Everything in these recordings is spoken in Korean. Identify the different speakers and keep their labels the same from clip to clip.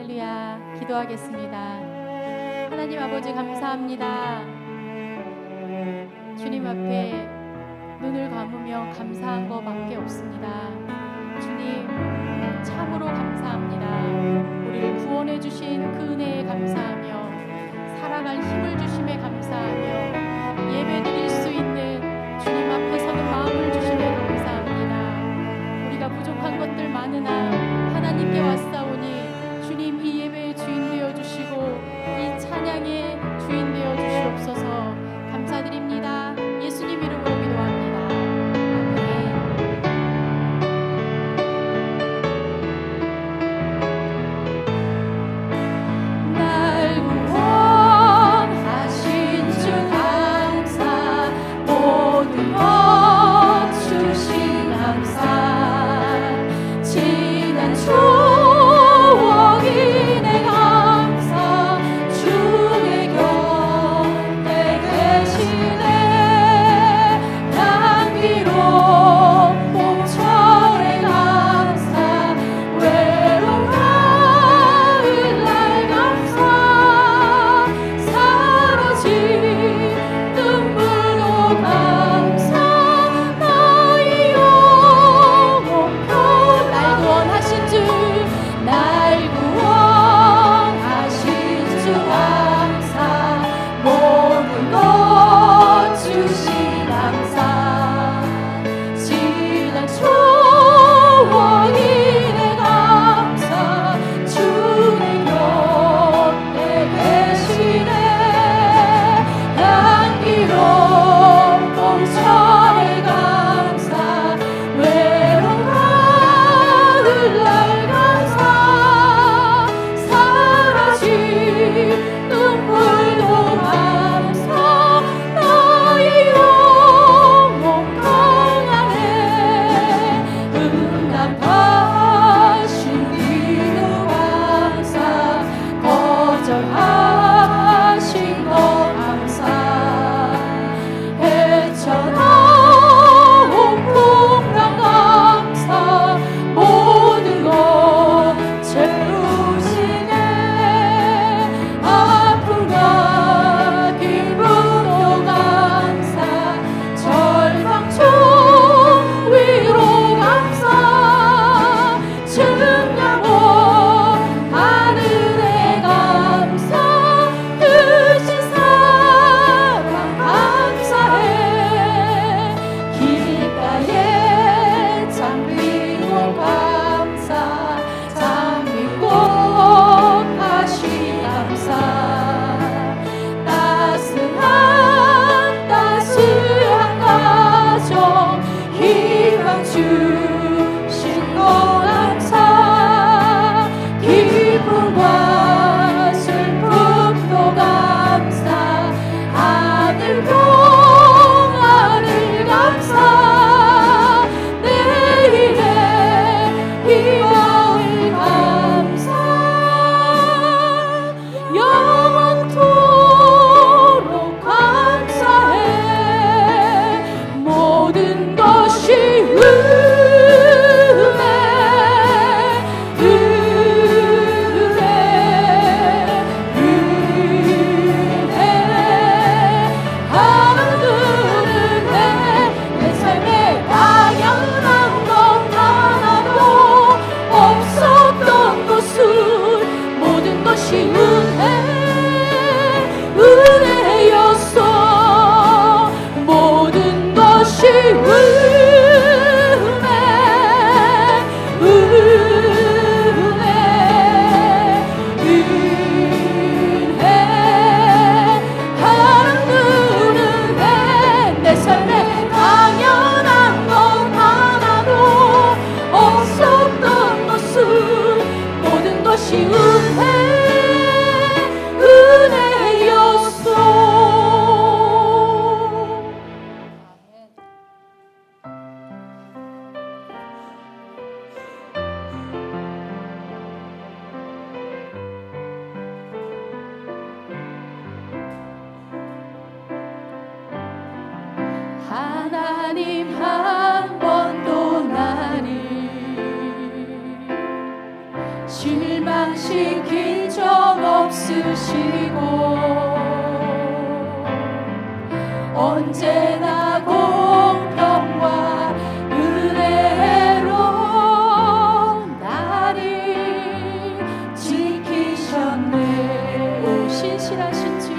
Speaker 1: 할렐루야. 기도하겠습니다. 하나님 아버지 감사합니다. 주님 앞에 눈을 감으며 감사한 것밖에 없습니다. 주님 참으로 감사합니다. 우리를 구원해 주신 그 은혜에 감사하며 살아갈 힘을 주심에 감사하며 예배 드릴 수 있는 주님 앞에 서는 마음을 주심에 감사합니다. 우리가 부족한 것들 많으나 하나님께 왔사오니 주님 이 예배의 주인 되어 주시고 이 찬양의 주인 되어 주시옵소서. 감사드립니다. 예수님 이름으로 기도합니다. 아멘. 날 구원하신 주 감사, 모든 것 주신 감사, 지난 추억이 내 감사, 주의 있으시고 언제나 공평과 은혜로 나를 지키셨네. 오 신실하신 주,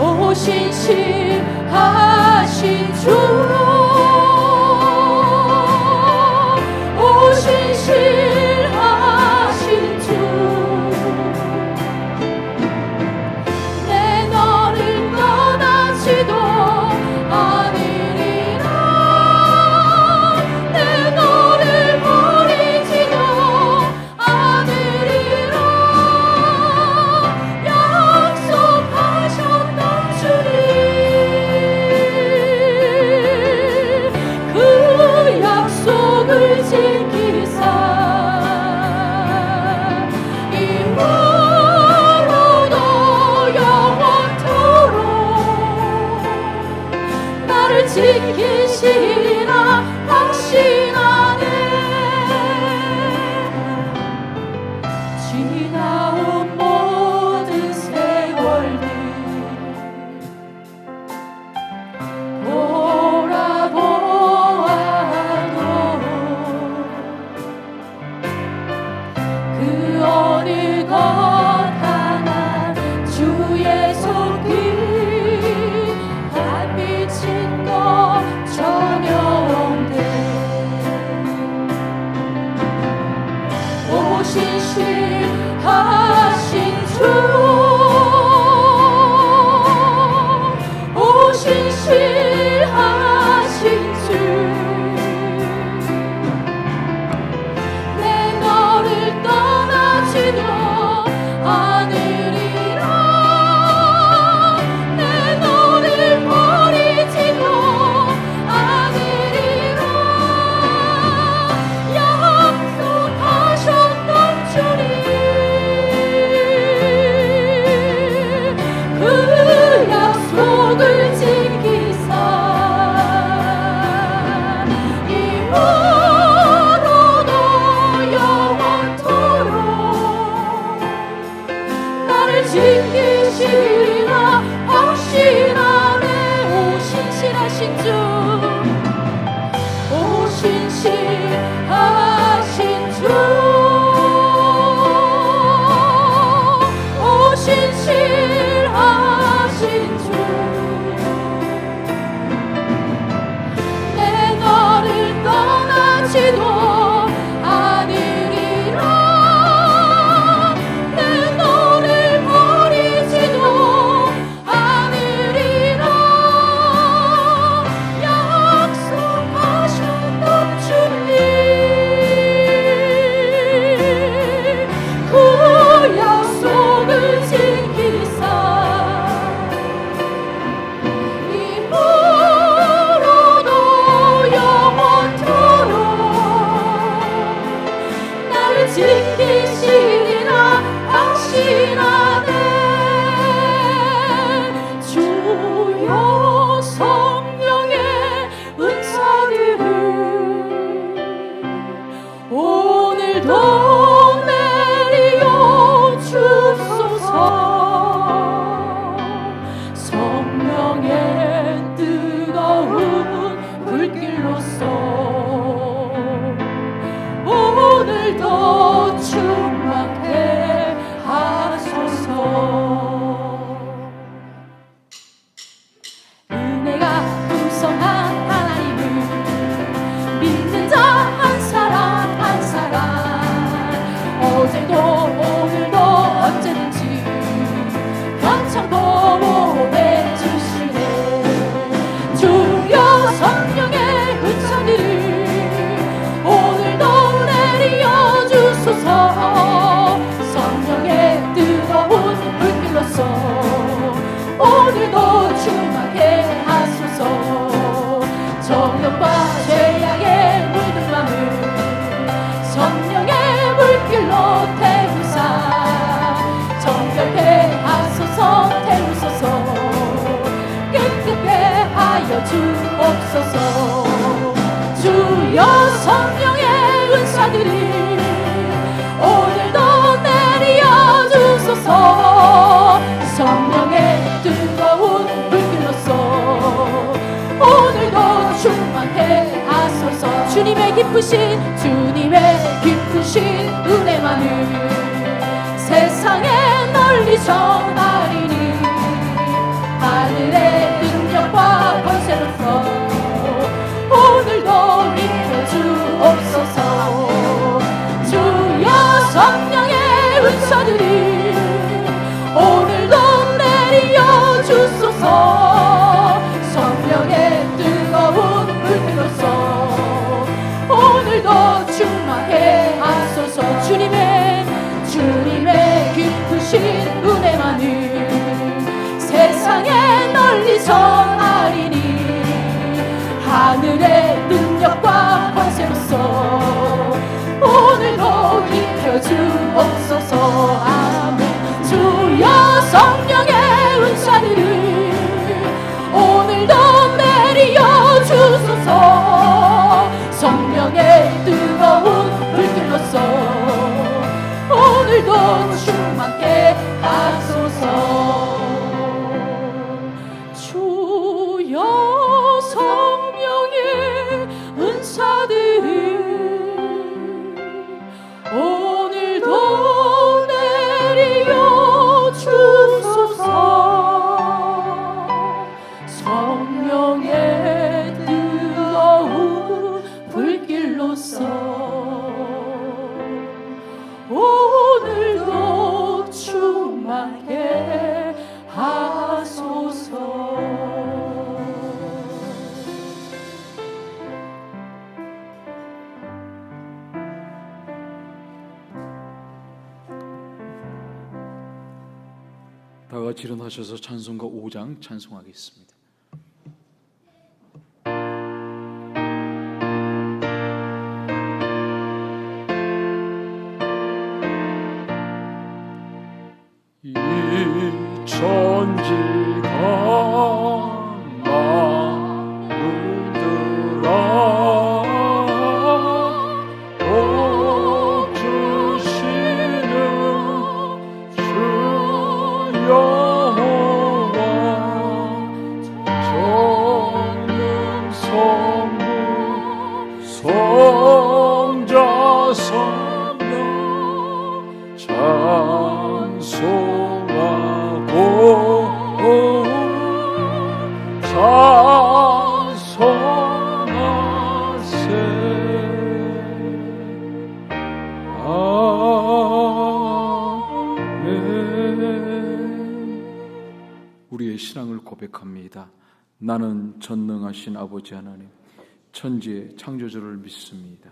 Speaker 1: 오 신실하신 주, 오 신실하신 주, 내 너를 떠나지도 않으리라, 내 너를 버리지도 않으리라 약속하셨던 주님, 그 약속을 지키사 이후로도 영원토록 나를 지키시리라 확신하네. 지나온 모든 세월들 돌아보아도 그 어느 것 하나 주의 손길 안 비친 것 전혀 없네. 오 신실하신 주, 오 신실하신 주, 내 너를 떠나지도 않으리라, 내 너를 버리지도 않으리라 약속하셨던 주님, 그 약속을 지키사 이후로도 영원토록 나를 지키시리라 확신하네. 오 신실하신 주, 오 신실하신 주, 오 신실하신 주, 내 너를 떠나지도 않으리라, 내 너를 버리지도 널리 전하리니 하늘의 능력과 권세로서 오늘도 입혀주옵소서. 주여 성령의 은사들이 오늘도 내려 주소서. 성령의 뜨거운 불길로서 오늘도 충만케 하소서. 주님의 깊으신 은혜만을 세상에 널리 전하리니 하늘의 능력과 권세로서 오늘도 입혀주옵소서. 아멘. 주여 성령의 은사들을 오늘도 내려 주소서. 성령의 뜨거운 불길로서 오늘도 충만케 하소서. 주여 성령의 은사들을 오늘도 내려 주소서. 성령의 뜨거운 불길로서 오늘도 충만케 하소서.
Speaker 2: 다 같이 일어나셔서 찬송가 5장 찬송하겠습니다. 이 천지가 물들어 복 주시는 주 여호와 전능 성부 성자 성령 찬송하고 찬송하세. 아멘. 우리의 신앙을 고백합니다. 나는 전능하신 아버지 하나님, 천지의 창조주를 믿습니다.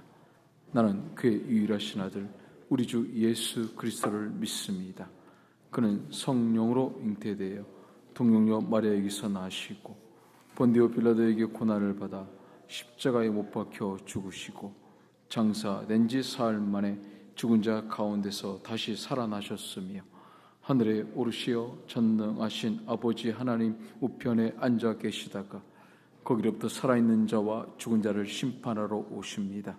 Speaker 2: 나는 그의 유일하신 아들 우리 주 예수 그리스도를 믿습니다. 그는 성령으로 잉태되어 동정녀 마리아에게서 나시고 본디오 빌라도에게 고난을 받아 십자가에 못 박혀 죽으시고 장사된 지 사흘 만에 죽은 자 가운데서 다시 살아나셨으며 하늘에 오르시어 전능하신 아버지 하나님 우편에 앉아 계시다가 거기로부터 살아있는 자와 죽은 자를 심판하러 오십니다.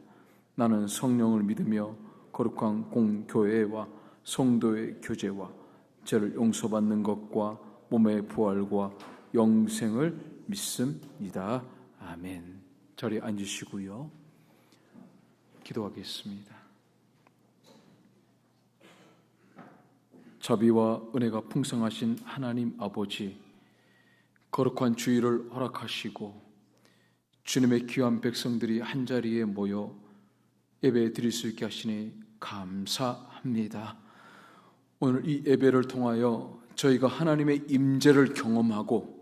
Speaker 2: 나는 성령을 믿으며 거룩한 공교회와 성도의 교제와 죄를 용서받는 것과 몸의 부활과 영생을 믿습니다. 아멘. 자리에 앉으시고요. 기도하겠습니다. 자비와 은혜가 풍성하신 하나님 아버지, 거룩한 주일을 허락하시고 주님의 귀한 백성들이 한자리에 모여 예배 드릴 수 있게 하시니 감사합니다. 오늘 이 예배를 통하여 저희가 하나님의 임재를 경험하고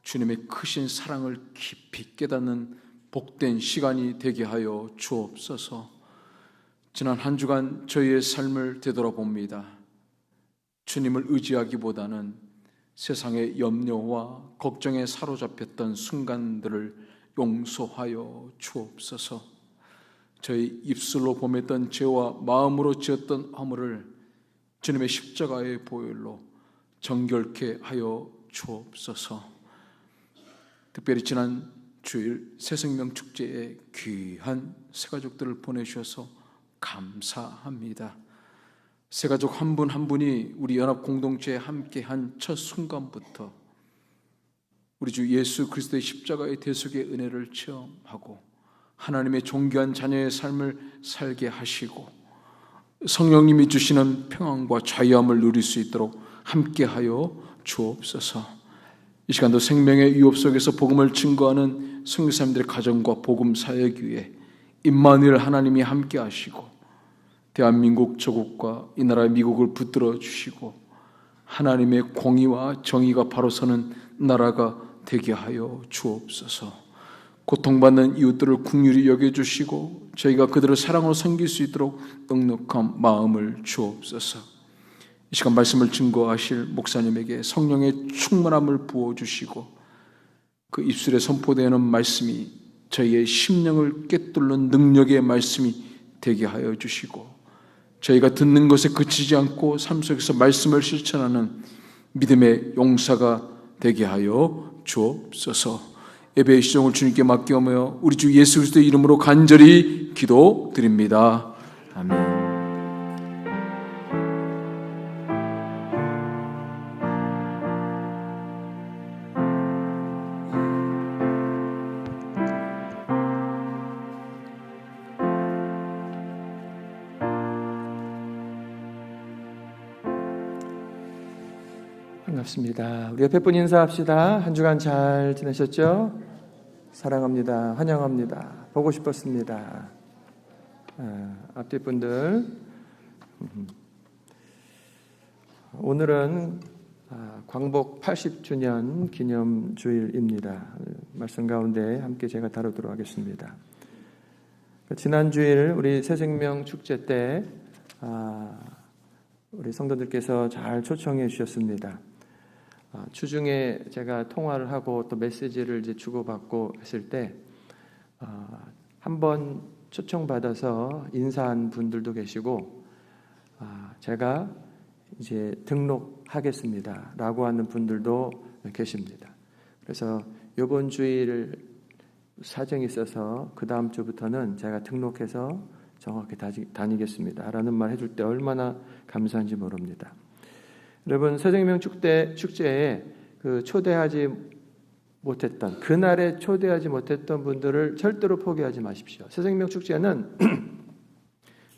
Speaker 2: 주님의 크신 사랑을 깊이 깨닫는 복된 시간이 되게 하여 주옵소서. 지난 한 주간 저희의 삶을 되돌아봅니다. 주님을 의지하기보다는 세상의 염려와 걱정에 사로잡혔던 순간들을 용서하여 주옵소서. 저희 입술로 범했던 죄와 마음으로 지었던 허물을 주님의 십자가의 보혈로 정결케 하여 주옵소서. 특별히 지난 주일 새생명 축제에 귀한 새가족들을 보내주셔서 감사합니다. 새가족 한 분 한 분이 우리 연합 공동체에 함께한 첫 순간부터 우리 주 예수 그리스도의 십자가의 대속의 은혜를 체험하고 하나님의 존귀한 자녀의 삶을 살게 하시고 성령님이 주시는 평안과 자유함을 누릴 수 있도록 함께하여 주옵소서. 이 시간도 생명의 유업 속에서 복음을 증거하는 선교사님들의 가정과 복음 사역 위에 임마누엘 하나님이 함께하시고 대한민국 조국과 이 나라 미국을 붙들어 주시고 하나님의 공의와 정의가 바로 서는 나라가 되게 하여 주옵소서. 고통받는 이웃들을 긍휼히 여겨주시고 저희가 그들을 사랑으로 섬길 수 있도록 넉넉한 마음을 주옵소서. 이 시간 말씀을 증거하실 목사님에게 성령의 충만함을 부어주시고 그 입술에 선포되는 말씀이 저희의 심령을 꿰뚫는 능력의 말씀이 되게 하여 주시고 저희가 듣는 것에 그치지 않고 삶 속에서 말씀을 실천하는 믿음의 용사가 되게 하여 주옵소서. 예배의 시종을 주님께 맡기오며 우리 주 예수 그리스도의 이름으로 간절히 기도드립니다. 아멘.
Speaker 3: 반갑습니다. 우리 옆에 분 인사합시다. 한 주간 잘 지내셨죠? 사랑합니다. 환영합니다. 보고 싶었습니다. 앞뒤 분들, 오늘은 광복 80주년 기념주일입니다. 말씀 가운데 함께 제가 다루도록 하겠습니다. 지난 주일 우리 새생명 축제 때 우리 성도들께서 잘 초청해 주셨습니다. 주중에 제가 통화를 하고 또 메시지를 이제 주고받고 했을 때 한번 초청받아서 인사한 분들도 계시고 제가 이제 등록하겠습니다 라고 하는 분들도 계십니다. 그래서 이번 주일 사정이 있어서 그 다음 주부터는 제가 등록해서 정확히 다니겠습니다 라는 말 해줄 때 얼마나 감사한지 모릅니다. 여러분, 새생명 축제에 초대하지 못했던, 그날에 초대하지 못했던 분들을 절대로 포기하지 마십시오. 새생명 축제는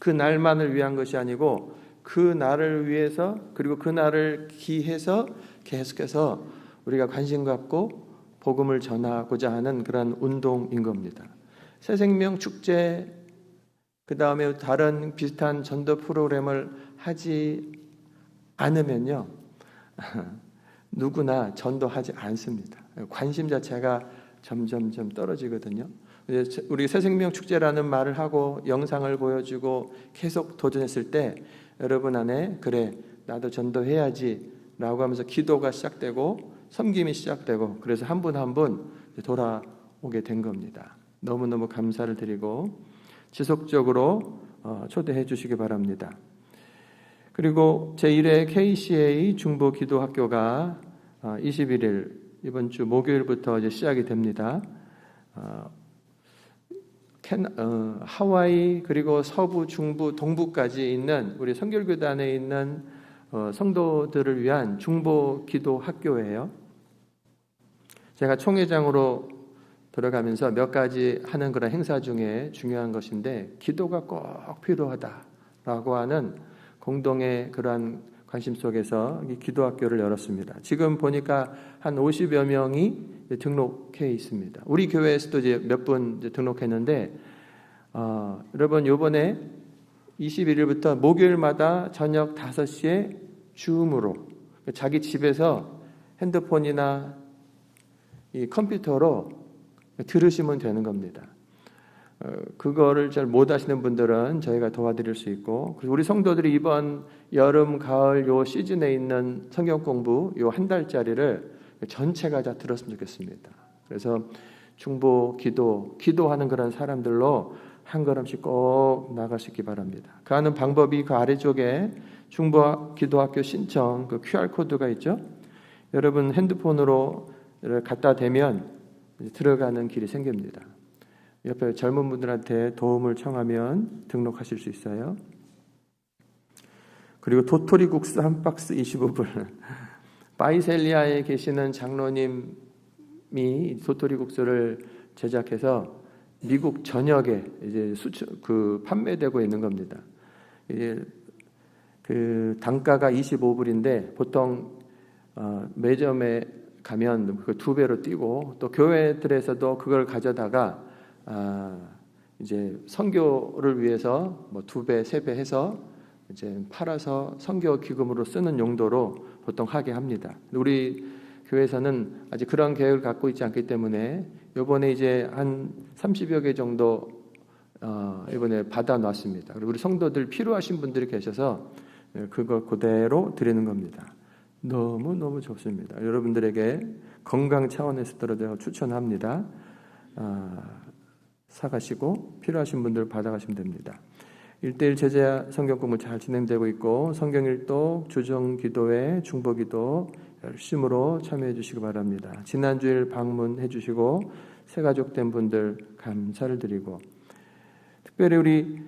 Speaker 3: 그 날만을 위한 것이 아니고 그 날을 위해서, 그리고 그 날을 기해서 계속해서 우리가 관심 갖고 복음을 전하고자 하는 그런 운동인 겁니다. 새생명 축제, 그 다음에 다른 비슷한 전도 프로그램을 하지 않으면요, 누구나 전도하지 않습니다. 관심 자체가 점점 떨어지거든요. 우리 새생명 축제라는 말을 하고 영상을 보여주고 계속 도전했을 때 여러분 안에 그래 나도 전도해야지 라고 하면서 기도가 시작되고 섬김이 시작되고 그래서 한 분 한 분 돌아오게 된 겁니다. 너무너무 감사를 드리고 지속적으로 초대해 주시기 바랍니다. 그리고 제1회 KCA 중보기도학교가 21일 이번 주 목요일부터 이제 시작이 됩니다. 하와이 그리고 서부, 중부, 동부까지 있는 우리 선결교단에 있는 성도들을 위한 중보기도학교예요. 제가 총회장으로 들어가면서 몇 가지 하는 그런 행사 중에 중요한 것인데 기도가 꼭 필요하다라고 하는 공동의 그러한 관심 속에서 기도학교를 열었습니다. 지금 보니까 한 50여 명이 등록해 있습니다. 우리 교회에서도 이제 몇 분 등록했는데, 여러분 이번에 21일부터 목요일마다 저녁 5시에 줌으로 자기 집에서 핸드폰이나 이 컴퓨터로 들으시면 되는 겁니다. 그거를 잘 못하시는 분들은 저희가 도와드릴 수 있고, 그리고 우리 성도들이 이번 여름, 가을 요 시즌에 있는 성경 공부 요 한 달짜리를 전체가 다 들었으면 좋겠습니다. 그래서 중보 기도하는 그런 사람들로 한 걸음씩 꼭 나갈 수 있기 바랍니다. 그 하는 방법이 그 아래쪽에 중보 기도학교 신청 그 QR코드가 있죠. 여러분 핸드폰으로 갖다 대면 들어가는 길이 생깁니다. 옆에 젊은 분들한테 도움을 청하면 등록하실 수 있어요. 그리고 도토리 국수 한 박스 25불. 바이셀리아에 계시는 장로님이 도토리 국수를 제작해서 미국 전역에 이제 판매되고 있는 겁니다. 이제 그 단가가 25불인데 보통 매점에 가면 그 2배로 뛰고, 또 교회들에서도 그걸 가져다가 이제 선교를 위해서 뭐 2배, 3배 해서 이제 팔아서 선교 기금으로 쓰는 용도로 보통 하게 합니다. 우리 교회에서는 아직 그런 계획을 갖고 있지 않기 때문에 이번에 이제 한 30여 개 정도 이번에 받아 놨습니다. 그리고 우리 성도들 필요하신 분들이 계셔서 그거 그대로 드리는 겁니다. 너무 좋습니다. 여러분들에게 건강 차원에서도 추천합니다. 사가시고 필요하신 분들 받아가시면 됩니다. 1:1 제자 성경 공부 잘 진행되고 있고, 성경일독, 조정기도회, 중보기도 열심으로 참여해 주시기 바랍니다. 지난주일 방문해 주시고 새가족 된 분들 감사를 드리고, 특별히 우리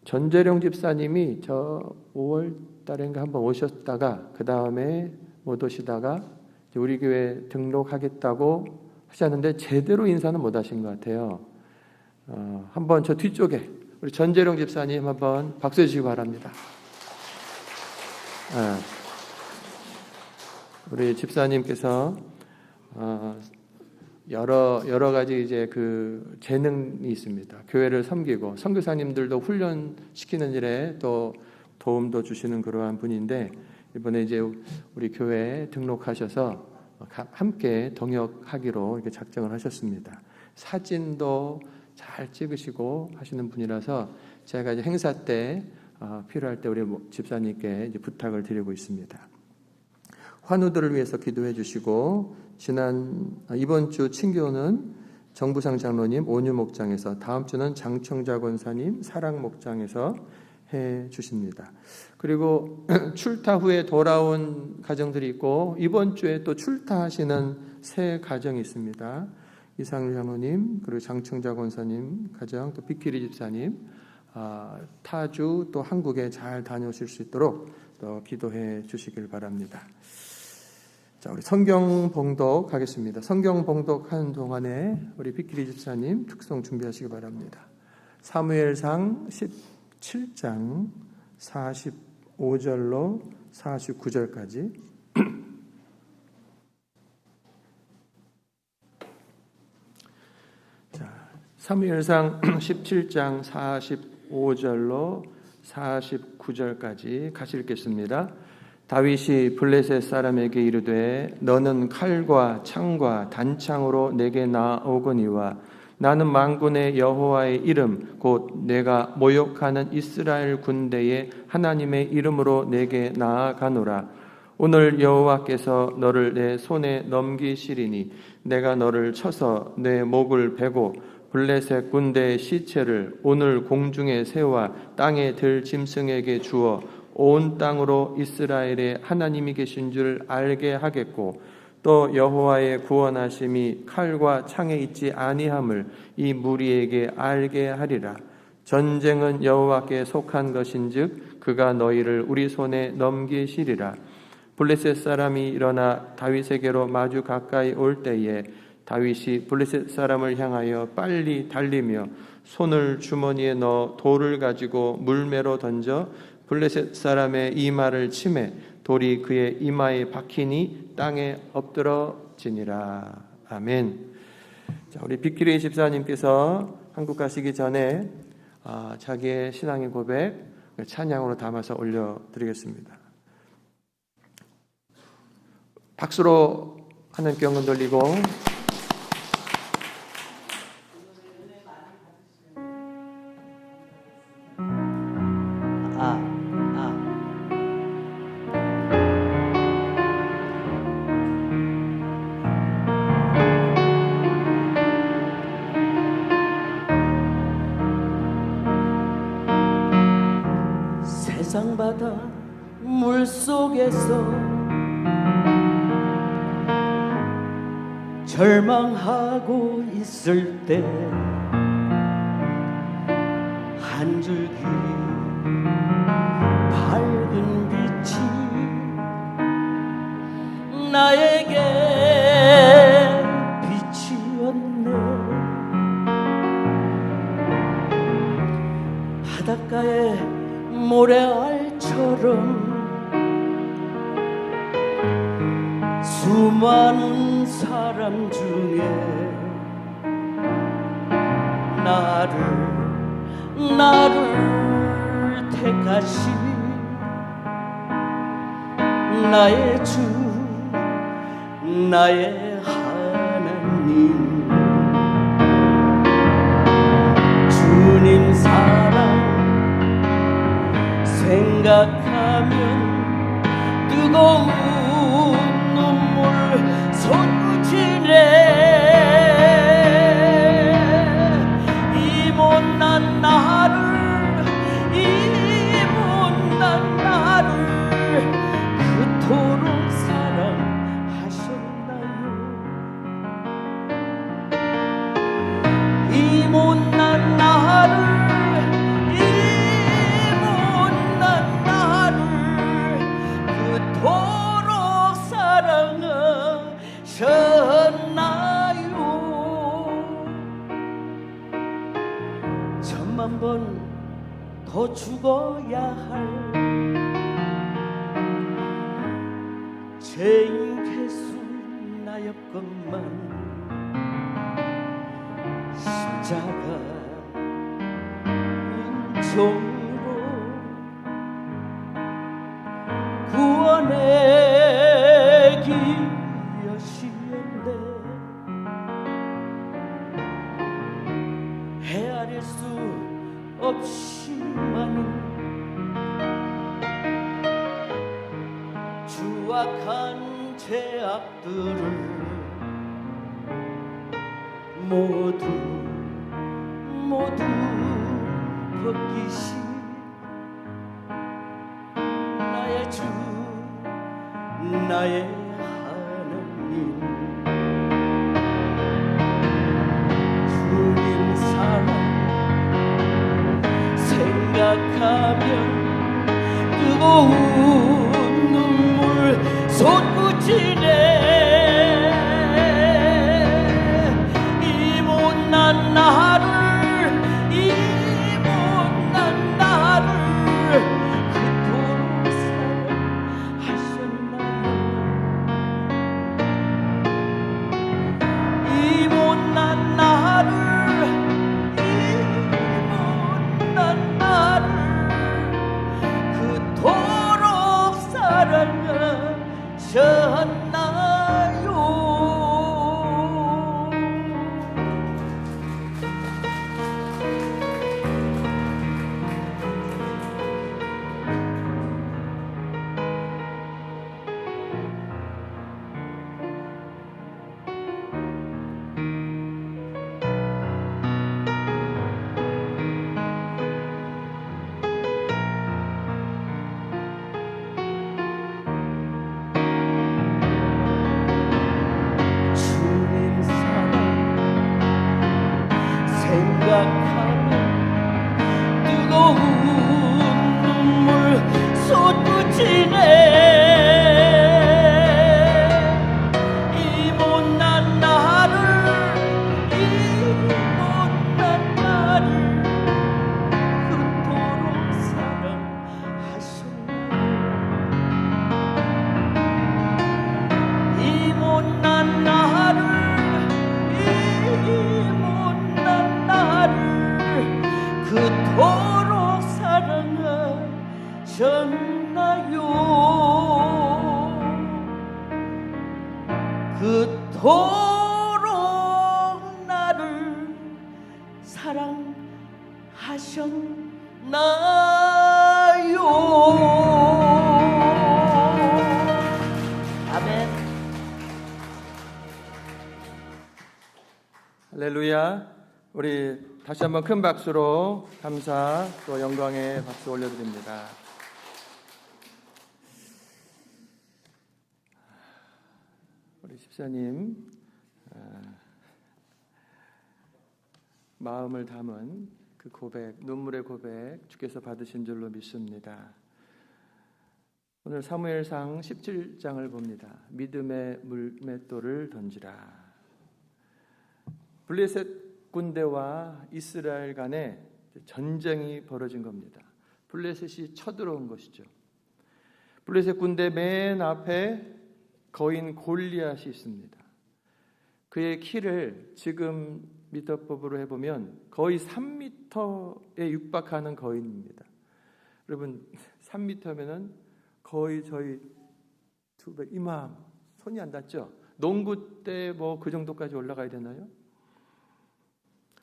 Speaker 3: 전재령 집사님이 저 5월 달인가 한번 오셨다가 그 다음에 못 오시다가 우리 교회 등록하겠다고 하셨는데 제대로 인사는 못 하신 것 같아요. 한번 저 뒤쪽에 우리 전재령 집사님 한번 박수해 주시기 바랍니다. 우리 집사님께서 여러 가지 이제 그 재능이 있습니다. 교회를 섬기고 선교사님들도 훈련시키는 일에 또 도움도 주시는 그러한 분인데, 이번에 이제 우리 교회에 등록하셔서 함께 동역하기로 이렇게 작정을 하셨습니다. 사진도 잘 찍으시고 하시는 분이라서 제가 이제 행사 때 필요할 때 우리 집사님께 이제 부탁을 드리고 있습니다. 환우들을 위해서 기도해 주시고, 이번 주 친교는 정부상 장로님 온유 목장에서, 다음 주는 장청자 권사님 사랑 목장에서 해 주십니다. 그리고 출타 후에 돌아온 가정들이 있고, 이번 주에 또 출타하시는 새 가정이 있습니다. 이상일 장로님, 그리고 장청자 권사님 가정, 또 비키리 집사님, 타주 또 한국에 잘 다녀오실 수 있도록 또 기도해 주시길 바랍니다. 자, 우리 성경 봉독 하겠습니다. 성경 봉독하는 동안에 우리 비키리 집사님 특송 준비하시기 바랍니다. 사무엘상 17장 45절로 49절까지. 자, 사무엘상 17장 45절로 49절까지 같이 읽겠습니다. 다윗이 블레셋 사람에게 이르되 너는 칼과 창과 단창으로 내게 나아오거니와 나는 만군의 여호와의 이름 곧 내가 모욕하는 이스라엘 군대의 하나님의 이름으로 내게 나아가노라. 오늘 여호와께서 너를 내 손에 넘기시리니 내가 너를 쳐서 내 목을 베고 블레셋 군대의 시체를 오늘 공중의 새와 땅에 들 짐승에게 주어 온 땅으로 이스라엘의 하나님이 계신 줄 알게 하겠고, 또 여호와의 구원하심이 칼과 창에 있지 아니함을 이 무리에게 알게 하리라. 전쟁은 여호와께 속한 것인즉 그가 너희를 우리 손에 넘기시리라. 블레셋 사람이 일어나 다윗에게로 마주 가까이 올 때에 다윗이 블레셋 사람을 향하여 빨리 달리며 손을 주머니에 넣어 돌을 가지고 물매로 던져 블레셋 사람의 이마를 치매 돌이 그의 이마에 박히니 땅에 엎드러지니라. 아멘. 자, 우리 비키리 집사님께서 한국 가시기 전에 자기의 신앙의 고백 찬양으로 담아서 올려드리겠습니다. 박수로 하나님께 영광 돌리고
Speaker 4: 세상 바다 물속에서 절망하고 있을 때 한 줄기 밝은 빛이 나에게 비치었네. 바닷가에 모래알처럼 수많은 사람 중에 나를 택하신 나의 주 나의 하나님 주님 사랑 생각하면 뜨거운 눈물 솟구치네 이 못난 나를 그토록 사랑하셨나요 이 못난 나를 그토록 사랑하셨나요 천만 번 더 죽어야 할 죄인 개수 나였건만 십자가 은총으로 구원의 길이었는데 헤아릴 수 없이 많은 추악한 죄악들을 모두 벗기시 나의 주 나의 하나님 주님 사랑 생각하면 뜨거운 눈물 솟구치네 이 못난 나를 그토록 사랑하셨나요 이 못난 나를 그토록 사랑하셨나요 주님 사랑 생각하면 뜨거운 눈물 솟구치네 이 못난 나를 그토록 사랑하셨나요 이 못난 나를 그토록 사랑하셨나요 그토록 나를 사랑하셨나요 아멘
Speaker 3: 할렐루야. 우리 다시 한번 큰 박수로 감사 또 영광의 박수 올려드립니다. 우리 집사님 마음을 담은 그 고백, 눈물의 고백 주께서 받으신 줄로 믿습니다. 오늘 사무엘상 17장을 봅니다. 믿음의 물맷돌을 던지라. 블레셋 군대와 이스라엘 간에 전쟁이 벌어진 겁니다. 블레셋이 쳐들어온 것이죠. 블레셋 군대 맨 앞에 거인 골리앗이 있습니다. 그의 키를 지금 미터법으로 해보면 거의 3m에 육박하는 거인입니다. 여러분 3m면은 거의 저희 두 배 이맘 손이 안 닿죠? 농구 때 뭐 그 정도까지 올라가야 되나요?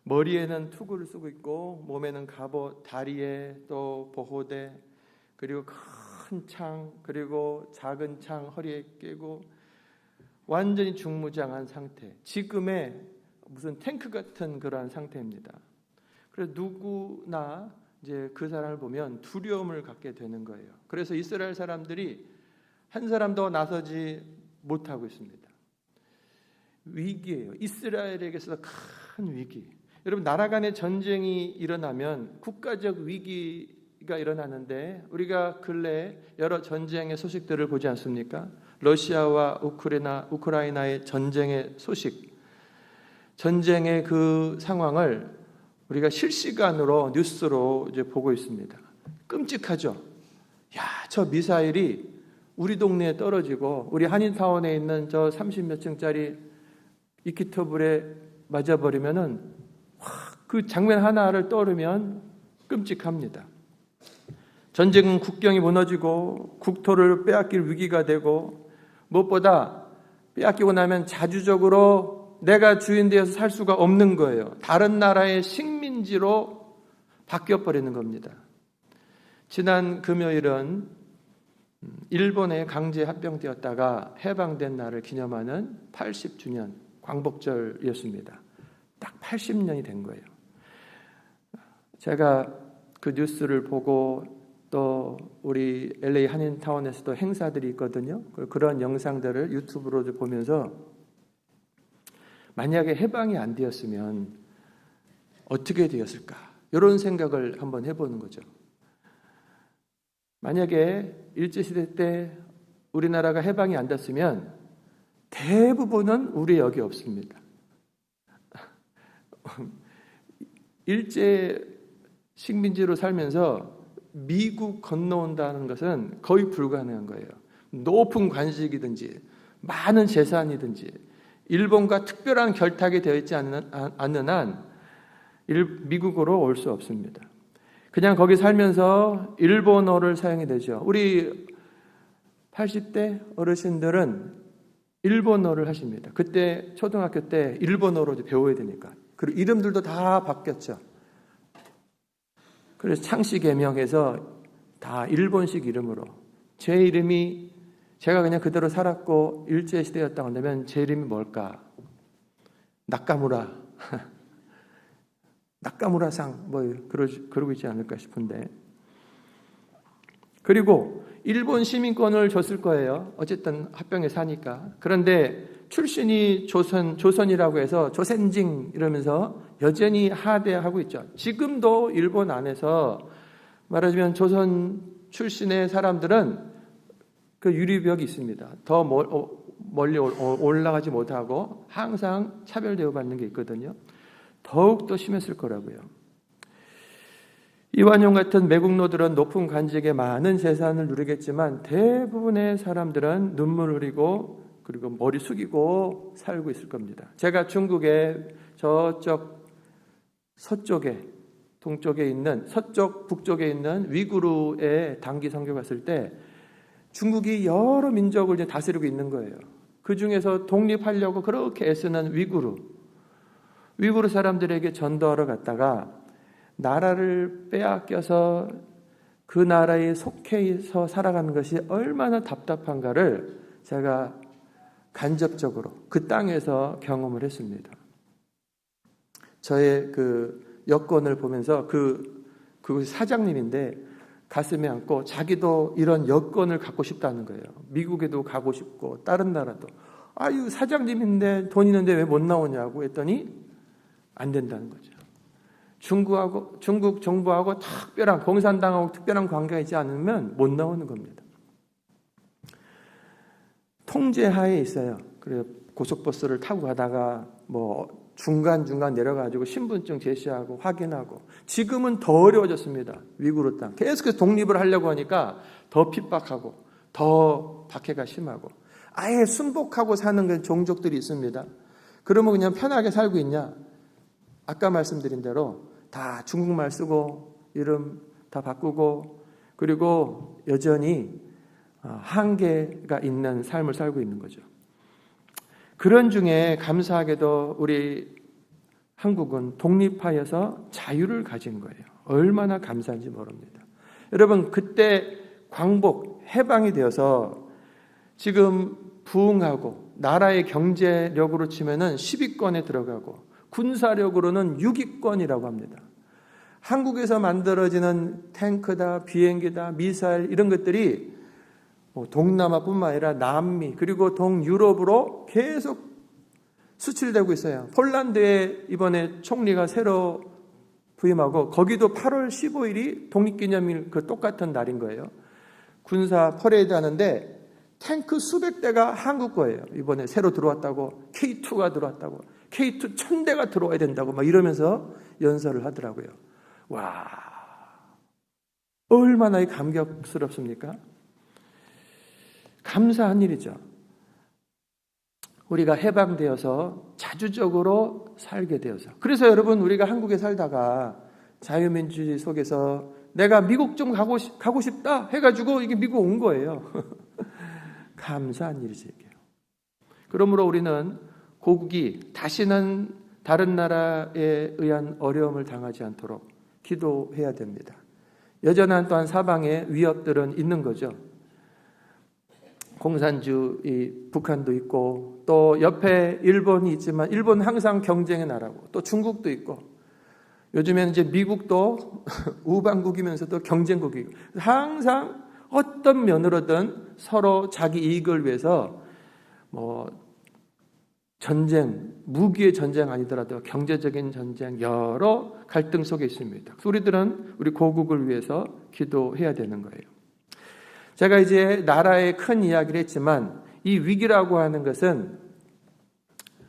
Speaker 3: 머리에는 투구를 쓰고 있고 몸에는 갑옷, 다리에 또 보호대, 그리고 큰 창, 그리고 작은 창 허리에 끼고 완전히 중무장한 상태. 지금의 무슨 탱크 같은 그러한 상태입니다. 그래서 누구나 이제 그 사람을 보면 두려움을 갖게 되는 거예요. 그래서 이스라엘 사람들이 한 사람도 나서지 못하고 있습니다. 위기예요. 이스라엘에게서 큰 위기. 여러분 나라 간의 전쟁이 일어나면 국가적 위기가 일어나는데 우리가 근래 여러 전쟁의 소식들을 보지 않습니까? 러시아와 우크라이나의 전쟁의 소식, 전쟁의 그 상황을 우리가 실시간으로 뉴스로 이제 보고 있습니다. 끔찍하죠. 야, 저 미사일이 우리 동네에 떨어지고 우리 한인타운에 있는 저 30몇 층짜리 이키토불에 맞아버리면은 그 장면 하나를 떠오르면 끔찍합니다. 전쟁은 국경이 무너지고 국토를 빼앗길 위기가 되고 무엇보다 빼앗기고 나면 자주적으로 내가 주인 되어서 살 수가 없는 거예요. 다른 나라의 식민지로 바뀌어버리는 겁니다. 지난 금요일은 일본에 강제 합병되었다가 해방된 날을 기념하는 80주년 광복절이었습니다. 딱 80년이 된 거예요. 제가 그 뉴스를 보고 또 우리 LA 한인타운에서도 행사들이 있거든요. 그런 영상들을 유튜브로 보면서 만약에 해방이 안 되었으면 어떻게 되었을까? 이런 생각을 한번 해보는 거죠. 만약에 일제시대 때 우리나라가 해방이 안 됐으면 대부분은 우리 여기 없습니다. 일제 식민지로 살면서 미국 건너온다는 것은 거의 불가능한 거예요. 높은 관직이든지 많은 재산이든지 일본과 특별한 결탁이 되어 있지 않는 한 미국으로 올 수 없습니다. 그냥 거기 살면서 일본어를 사용이 되죠. 우리 80대 어르신들은 일본어를 하십니다. 그때 초등학교 때 일본어로 배워야 되니까. 그리고 이름들도 다 바뀌었죠. 그래서 창씨 개명해서 다 일본식 이름으로. 제 이름이 제가 그냥 그대로 살았고 일제시대였다고 한다면 제 이름이 뭘까? 나카무라. 나카무라상 그러고 있지 않을까 싶은데. 그리고 일본 시민권을 줬을 거예요. 어쨌든 합병에 사니까. 그런데 출신이 조선이라고 해서 조센징 이러면서 여전히 하대하고 있죠. 지금도 일본 안에서 말하자면 조선 출신의 사람들은 그 유리벽이 있습니다. 더 멀리 올라가지 못하고 항상 차별 대우받는 게 있거든요. 더욱더 심했을 거라고요. 이완용 같은 매국노들은 높은 관직에 많은 재산을 누리겠지만 대부분의 사람들은 눈물 흘리고 그리고 머리 숙이고 살고 있을 겁니다. 제가 중국의 저쪽 서쪽에 동쪽에 있는 서쪽 북쪽에 있는 위구르에 단기 선교 갔을 때 중국이 여러 민족을 이제 다스리고 있는 거예요. 그 중에서 독립하려고 그렇게 애쓰는 위구르 사람들에게 전도하러 갔다가 나라를 빼앗겨서 그 나라에 속해서 살아가는 것이 얼마나 답답한가를 제가 간접적으로 그 땅에서 경험을 했습니다. 저의 그 여권을 보면서 그 사장님인데 가슴에 안고 자기도 이런 여권을 갖고 싶다는 거예요. 미국에도 가고 싶고 다른 나라도. 아유 사장님인데 돈 있는데 왜 못 나오냐고 했더니 안 된다는 거죠. 중국 정부하고 특별한 공산당하고 특별한 관계가 있지 않으면 못 나오는 겁니다. 통제하에 있어요. 그래서 고속버스를 타고 가다가 뭐 중간중간 내려가지고 신분증 제시하고 확인하고 지금은 더 어려워졌습니다. 위구르 땅. 계속해서 독립을 하려고 하니까 더 핍박하고 더 박해가 심하고 아예 순복하고 사는 그 종족들이 있습니다. 그러면 그냥 편하게 살고 있냐? 아까 말씀드린 대로 다 중국말 쓰고 이름 다 바꾸고 그리고 여전히 한계가 있는 삶을 살고 있는 거죠. 그런 중에 감사하게도 우리 한국은 독립하여서 자유를 가진 거예요. 얼마나 감사한지 모릅니다. 여러분, 그때 광복, 해방이 되어서 지금 부흥하고 나라의 경제력으로 치면은 10위권에 들어가고 군사력으로는 6위권이라고 합니다. 한국에서 만들어지는 탱크다, 비행기다, 미사일 이런 것들이 동남아뿐만 아니라 남미 그리고 동유럽으로 계속 수출되고 있어요. 폴란드에 이번에 총리가 새로 부임하고 거기도 8월 15일이 독립기념일 그 똑같은 날인 거예요. 군사 퍼레이드 하는데 탱크 수백 대가 한국 거예요. 이번에 새로 들어왔다고, K2가 들어왔다고, K2 1000대가 들어와야 된다고 막 이러면서 연설을 하더라고요. 와, 얼마나 감격스럽습니까? 감사한 일이죠. 우리가 해방되어서 자주적으로 살게 되어서. 그래서 여러분, 우리가 한국에 살다가 자유민주주의 속에서 내가 미국 좀 가고 싶다 해가지고 이게 미국 온 거예요. 감사한 일이죠, 이게. 그러므로 우리는 고국이 다시는 다른 나라에 의한 어려움을 당하지 않도록 기도해야 됩니다. 여전한 또한 사방에 위협들은 있는 거죠. 공산주의 북한도 있고 또 옆에 일본이 있지만 일본은 항상 경쟁의 나라고 또 중국도 있고 요즘에는 이제 미국도 우방국이면서도 경쟁국이고 항상 어떤 면으로든 서로 자기 이익을 위해서 전쟁, 무기의 전쟁 아니더라도 경제적인 전쟁 여러 갈등 속에 있습니다. 우리들은 우리 고국을 위해서 기도해야 되는 거예요. 제가 이제 나라의 큰 이야기를 했지만 이 위기라고 하는 것은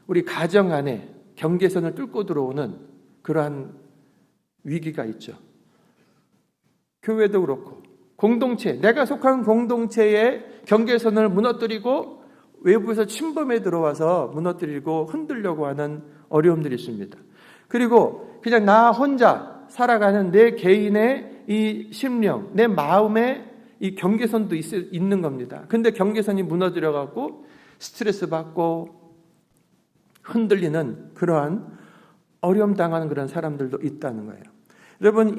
Speaker 3: 우리 가정 안에 경계선을 뚫고 들어오는 그러한 위기가 있죠. 교회도 그렇고 공동체, 내가 속한 공동체의 경계선을 무너뜨리고 외부에서 침범해 들어와서 무너뜨리고 흔들려고 하는 어려움들이 있습니다. 그리고 그냥 나 혼자 살아가는 내 개인의 이 심령, 내 마음의 이 경계선도 있는 겁니다. 근데 경계선이 무너뜨려갖고 스트레스 받고 흔들리는 그러한 어려움 당하는 그런 사람들도 있다는 거예요. 여러분,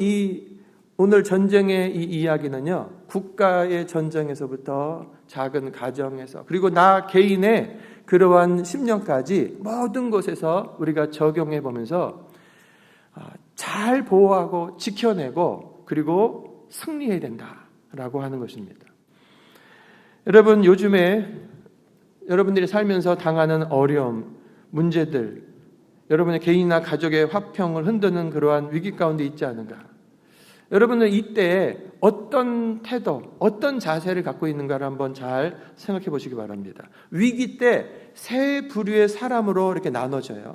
Speaker 3: 오늘 전쟁의 이 이야기는요, 국가의 전쟁에서부터 작은 가정에서 그리고 나 개인의 그러한 심령까지 모든 곳에서 우리가 적용해 보면서 잘 보호하고 지켜내고 그리고 승리해야 된다라고 하는 것입니다. 여러분, 요즘에 여러분들이 살면서 당하는 어려움, 문제들, 여러분의 개인이나 가족의 화평을 흔드는 그러한 위기 가운데 있지 않은가? 여러분은 이때 어떤 태도, 어떤 자세를 갖고 있는가를 한번 잘 생각해 보시기 바랍니다. 위기 때 세 부류의 사람으로 이렇게 나눠져요.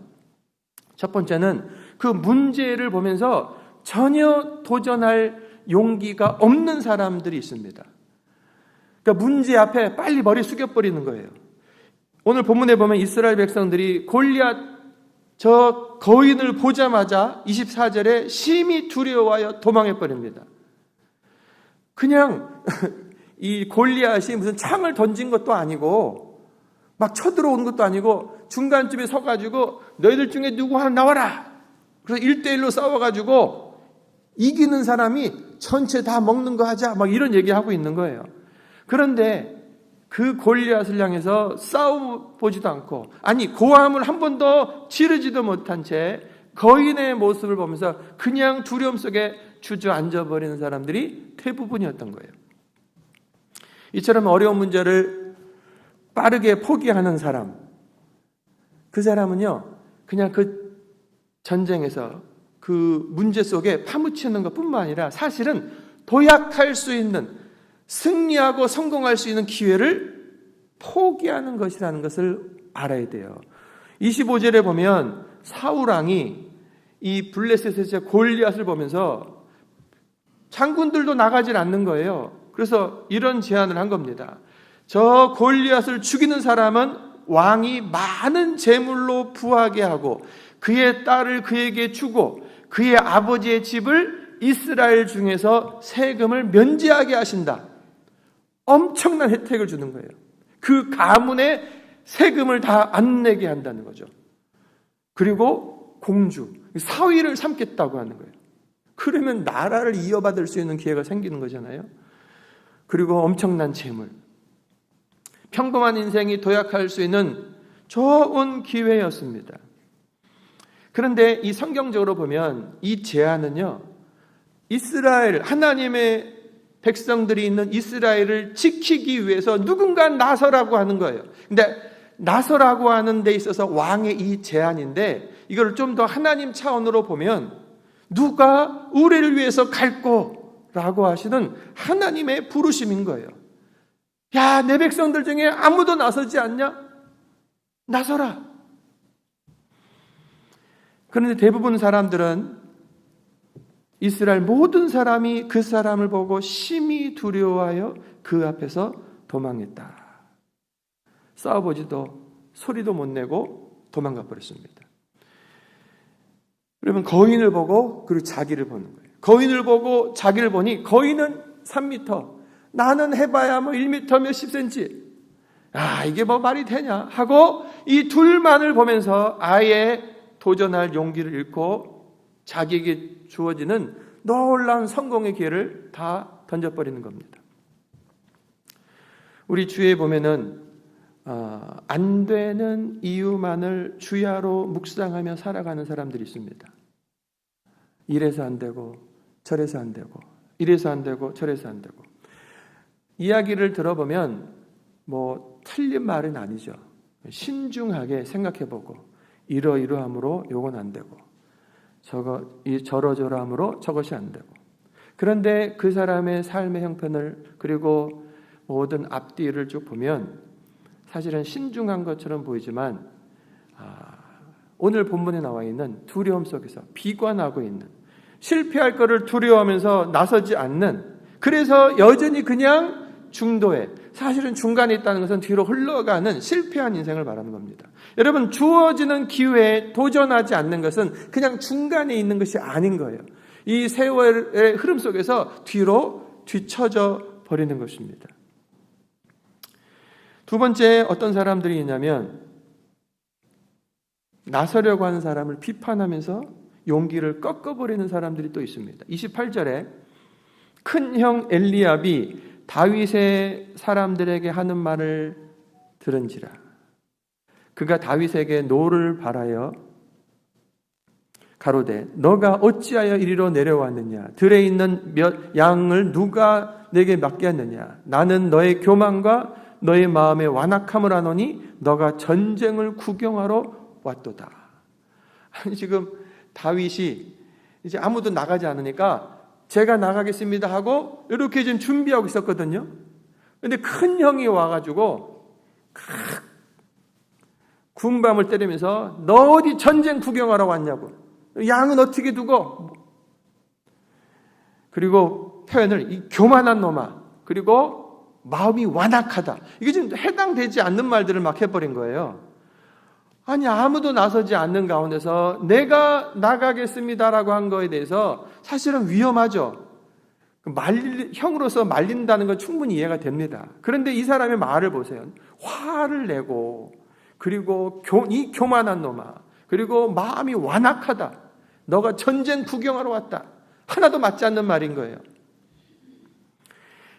Speaker 3: 첫 번째는 그 문제를 보면서 전혀 도전할 용기가 없는 사람들이 있습니다. 그러니까 문제 앞에 빨리 머리 숙여버리는 거예요. 오늘 본문에 보면 이스라엘 백성들이 골리앗 저 거인을 보자마자 24절에 심히 두려워하여 도망해버립니다. 그냥 이 골리앗이 무슨 창을 던진 것도 아니고 막 쳐들어오는 것도 아니고 중간쯤에 서가지고 너희들 중에 누구 하나 나와라. 그래서 1대1로 싸워가지고 이기는 사람이 전체 다 먹는 거 하자 막 이런 얘기하고 있는 거예요. 그런데 그 골리앗을 향해서 싸워보지도 않고 아니 고함을 한 번도 지르지도 못한 채 거인의 모습을 보면서 그냥 두려움 속에 주저앉아버리는 사람들이 대부분이었던 거예요. 이처럼 어려운 문제를 빠르게 포기하는 사람, 그 사람은요 그냥 그 전쟁에서 그 문제 속에 파묻히는 것뿐만 아니라 사실은 도약할 수 있는 승리하고 성공할 수 있는 기회를 포기하는 것이라는 것을 알아야 돼요. 25절에 보면 사울왕이 이 블레셋의 골리앗을 보면서 장군들도 나가질 않는 거예요. 그래서 이런 제안을 한 겁니다. 저 골리앗을 죽이는 사람은 왕이 많은 재물로 부하게 하고 그의 딸을 그에게 주고 그의 아버지의 집을 이스라엘 중에서 세금을 면제하게 하신다. 엄청난 혜택을 주는 거예요. 그 가문에 세금을 다 안 내게 한다는 거죠. 그리고 공주, 사위를 삼겠다고 하는 거예요. 그러면 나라를 이어받을 수 있는 기회가 생기는 거잖아요. 그리고 엄청난 재물. 평범한 인생이 도약할 수 있는 좋은 기회였습니다. 그런데 이 성경적으로 보면 이 제안은요, 이스라엘, 하나님의 백성들이 있는 이스라엘을 지키기 위해서 누군가 나서라고 하는 거예요. 근데 나서라고 하는 데 있어서 왕의 이 제안인데, 이걸 좀 더 하나님 차원으로 보면 누가 우리를 위해서 갈꼬? 라고 하시는 하나님의 부르심인 거예요. 야, 내 백성들 중에 아무도 나서지 않냐? 나서라. 그런데 대부분 사람들은 이스라엘 모든 사람이 그 사람을 보고 심히 두려워하여 그 앞에서 도망했다. 싸워보지도 소리도 못 내고 도망가 버렸습니다. 그러면 거인을 보고 그리고 자기를 보는 거예요. 거인을 보고 자기를 보니 거인은 3m, 나는 해봐야 뭐 1m 몇십 cm. 아, 이게 뭐 말이 되냐 하고 이 둘만을 보면서 아예 도전할 용기를 잃고 자기에게 주어지는 놀라운 성공의 기회를 다 던져버리는 겁니다. 우리 주위에 보면은 안 되는 이유만을 주야로 묵상하며 살아가는 사람들이 있습니다. 이래서 안 되고 저래서 안 되고 이래서 안 되고 저래서 안 되고. 이야기를 들어보면 뭐 틀린 말은 아니죠. 신중하게 생각해보고 이러이러함으로 요건 안 되고 저러저러함으로 저것이 안 되고. 그런데 그 사람의 삶의 형편을 그리고 모든 앞뒤를 쭉 보면 사실은 신중한 것처럼 보이지만 오늘 본문에 나와 있는 두려움 속에서 비관하고 있는, 실패할 것을 두려워하면서 나서지 않는, 그래서 여전히 그냥 중도에, 사실은 중간에 있다는 것은 뒤로 흘러가는 실패한 인생을 말하는 겁니다. 여러분, 주어지는 기회에 도전하지 않는 것은 그냥 중간에 있는 것이 아닌 거예요. 이 세월의 흐름 속에서 뒤로 뒤처져 버리는 것입니다. 두 번째, 어떤 사람들이 있냐면 나서려고 하는 사람을 비판하면서 용기를 꺾어버리는 사람들이 또 있습니다. 28절에 큰 형 엘리압이 다윗의 사람들에게 하는 말을 들은지라 그가 다윗에게 노를 바라여 가로되 너가 어찌하여 이리로 내려왔느냐? 들에 있는 몇 양을 누가 내게 맡게 했느냐? 나는 너의 교만과 너의 마음의 완악함을 아노니 너가 전쟁을 구경하러 왔도다. 아니, 지금 다윗이 이제 아무도 나가지 않으니까 제가 나가겠습니다 하고 이렇게 지금 준비하고 있었거든요. 근데 큰 형이 와가지고 군밤을 때리면서 너 어디 전쟁 구경하러 왔냐고, 양은 어떻게 두고, 그리고 표현을 이 교만한 놈아, 그리고 마음이 완악하다, 이게 지금 해당되지 않는 말들을 막 해버린 거예요. 아니, 아무도 나서지 않는 가운데서 내가 나가겠습니다라고 한 거에 대해서 사실은 위험하죠. 형으로서 말린다는 건 충분히 이해가 됩니다. 그런데 이 사람의 말을 보세요. 화를 내고, 그리고 이 교만한 놈아, 그리고 마음이 완악하다, 너가 전쟁 구경하러 왔다, 하나도 맞지 않는 말인 거예요.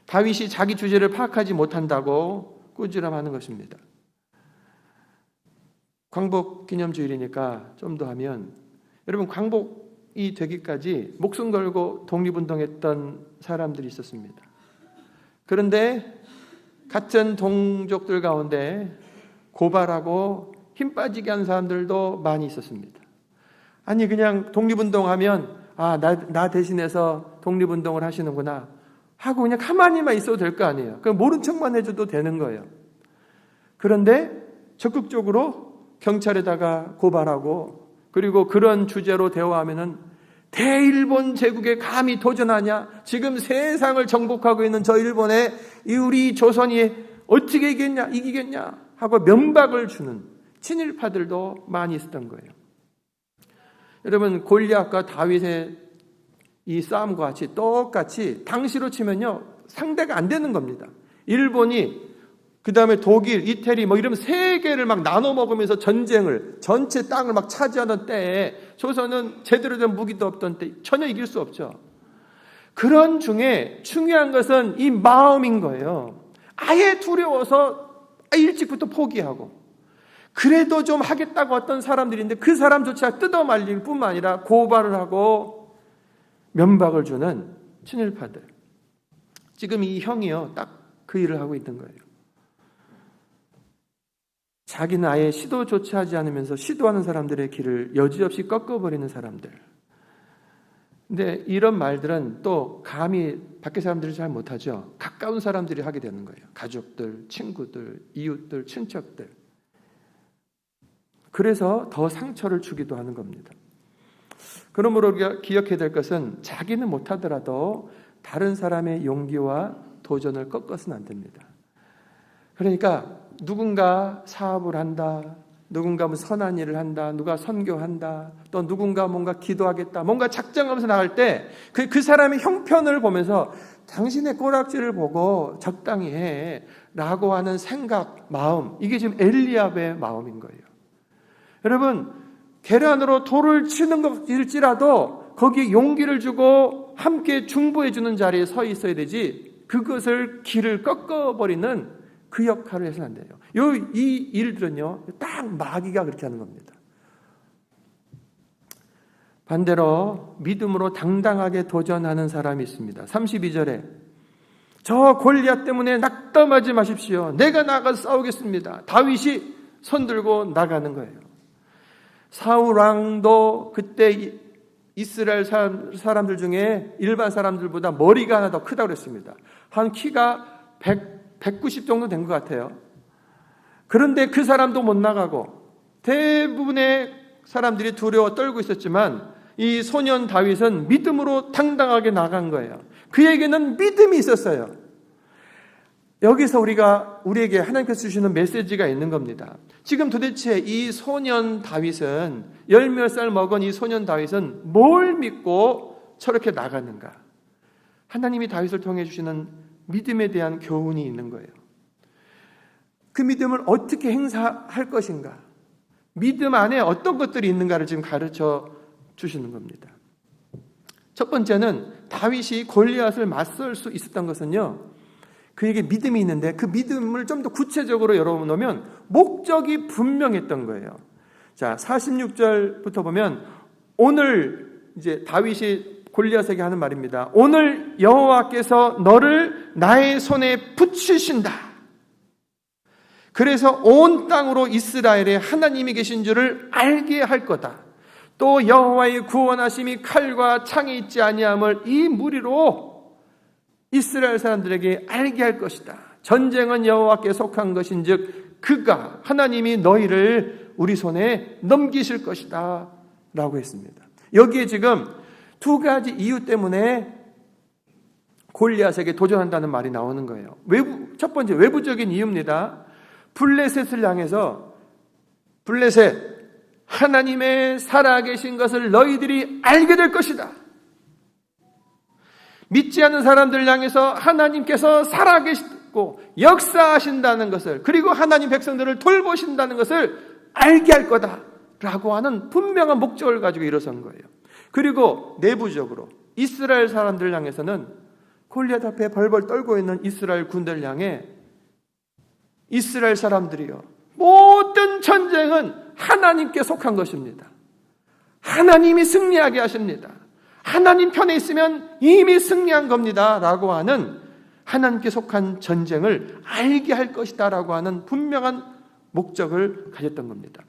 Speaker 3: 다윗이 자기 주제를 파악하지 못한다고 꾸지람하는 것입니다. 광복 기념주일이니까 좀 더 하면, 여러분, 광복이 되기까지 목숨 걸고 독립운동했던 사람들이 있었습니다. 그런데 같은 동족들 가운데 고발하고 힘 빠지게 한 사람들도 많이 있었습니다. 아니, 그냥 독립운동하면 나 대신해서 독립운동을 하시는구나 하고 그냥 가만히만 있어도 될 거 아니에요. 그럼 모른 척만 해줘도 되는 거예요. 그런데 적극적으로 경찰에다가 고발하고, 그리고 그런 주제로 대화하면은 대일본 제국에 감히 도전하냐? 지금 세상을 정복하고 있는 저 일본에 우리 조선이 어떻게 이기겠냐 하고 면박을 주는 친일파들도 많이 있었던 거예요. 여러분, 골리앗과 다윗의 이 싸움과 같이 똑같이 당시로 치면요, 상대가 안 되는 겁니다. 일본이, 그 다음에 독일, 이태리 이러면 세계를 막 나눠 먹으면서 전쟁을, 전체 땅을 막 차지하던 때에 조선은 제대로 된 무기도 없던 때 전혀 이길 수 없죠. 그런 중에 중요한 것은 이 마음인 거예요. 아예 두려워서 일찍부터 포기하고, 그래도 좀 하겠다고 어떤 사람들인데 그 사람조차 뜯어 말릴 뿐만 아니라 고발을 하고 면박을 주는 친일파들. 지금 이 형이요, 딱 그 일을 하고 있는 거예요. 자기는 아예 시도조차 하지 않으면서 시도하는 사람들의 길을 여지없이 꺾어버리는 사람들. 근데 이런 말들은 또 감히 밖에 사람들이 잘 못하죠. 가까운 사람들이 하게 되는 거예요. 가족들, 친구들, 이웃들, 친척들. 그래서 더 상처를 주기도 하는 겁니다. 그러므로 우리가 기억해야 될 것은 자기는 못하더라도 다른 사람의 용기와 도전을 꺾어서는 안 됩니다. 그러니까 누군가 사업을 한다, 누군가 뭐 선한 일을 한다, 누가 선교한다, 또 누군가 뭔가 기도하겠다, 뭔가 작정하면서 나갈 때 그 사람의 형편을 보면서 당신의 꼬락지를 보고 적당히 해 라고 하는 생각, 마음, 이게 지금 엘리압의 마음인 거예요. 여러분, 계란으로 돌을 치는 것일지라도 거기에 용기를 주고 함께 중보해 주는 자리에 서 있어야 되지, 그것을 길을 꺾어버리는 그 역할을 해서는 안 돼요. 이 일들은요, 딱 마귀가 그렇게 하는 겁니다. 반대로 믿음으로 당당하게 도전하는 사람이 있습니다. 32절에 저 골리앗 때문에 낙담하지 마십시오. 내가 나가서 싸우겠습니다. 다윗이 손들고 나가는 거예요. 사울 왕도 그때 이스라엘 사람들 중에 일반 사람들보다 머리가 하나 더 크다고 그랬습니다. 한 키가 190 정도 된 것 같아요. 그런데 그 사람도 못 나가고 대부분의 사람들이 두려워 떨고 있었지만 이 소년 다윗은 믿음으로 당당하게 나간 거예요. 그에게는 믿음이 있었어요. 여기서 우리에게 하나님께서 주시는 메시지가 있는 겁니다. 지금 도대체 이 소년 다윗은, 10몇 살 먹은 이 소년 다윗은 뭘 믿고 저렇게 나갔는가? 하나님이 다윗을 통해 주시는 믿음에 대한 교훈이 있는 거예요. 그 믿음을 어떻게 행사할 것인가? 믿음 안에 어떤 것들이 있는가를 지금 가르쳐 주시는 겁니다. 첫 번째는 다윗이 골리앗을 맞설 수 있었던 것은요, 그에게 믿음이 있는데 그 믿음을 좀 더 구체적으로 열어놓으면 목적이 분명했던 거예요. 자, 46절부터 보면 오늘 이제 다윗이 골리앗에게 하는 말입니다. 오늘 여호와께서 너를 나의 손에 붙이신다. 그래서 온 땅으로 이스라엘에 하나님이 계신 줄을 알게 할 거다. 또 여호와의 구원하심이 칼과 창이 있지 아니함을 이 무리로 이스라엘 사람들에게 알게 할 것이다. 전쟁은 여호와께 속한 것인즉 그가 하나님이 너희를 우리 손에 넘기실 것이다 라고 했습니다. 여기에 지금 두 가지 이유 때문에 골리앗에게 도전한다는 말이 나오는 거예요. 첫 번째, 외부적인 이유입니다. 블레셋을 향해서, 블레셋, 하나님의 살아계신 것을 너희들이 알게 될 것이다. 믿지 않는 사람들 향해서 하나님께서 살아계시고 역사하신다는 것을, 그리고 하나님 백성들을 돌보신다는 것을 알게 할 거다라고 하는 분명한 목적을 가지고 일어선 거예요. 그리고 내부적으로 이스라엘 사람들 향해서는 골리앗 앞에 벌벌 떨고 있는 이스라엘 군대를 향해 이스라엘 사람들이요, 모든 전쟁은 하나님께 속한 것입니다. 하나님이 승리하게 하십니다. 하나님 편에 있으면 이미 승리한 겁니다 라고 하는, 하나님께 속한 전쟁을 알게 할 것이다 라고 하는 분명한 목적을 가졌던 겁니다.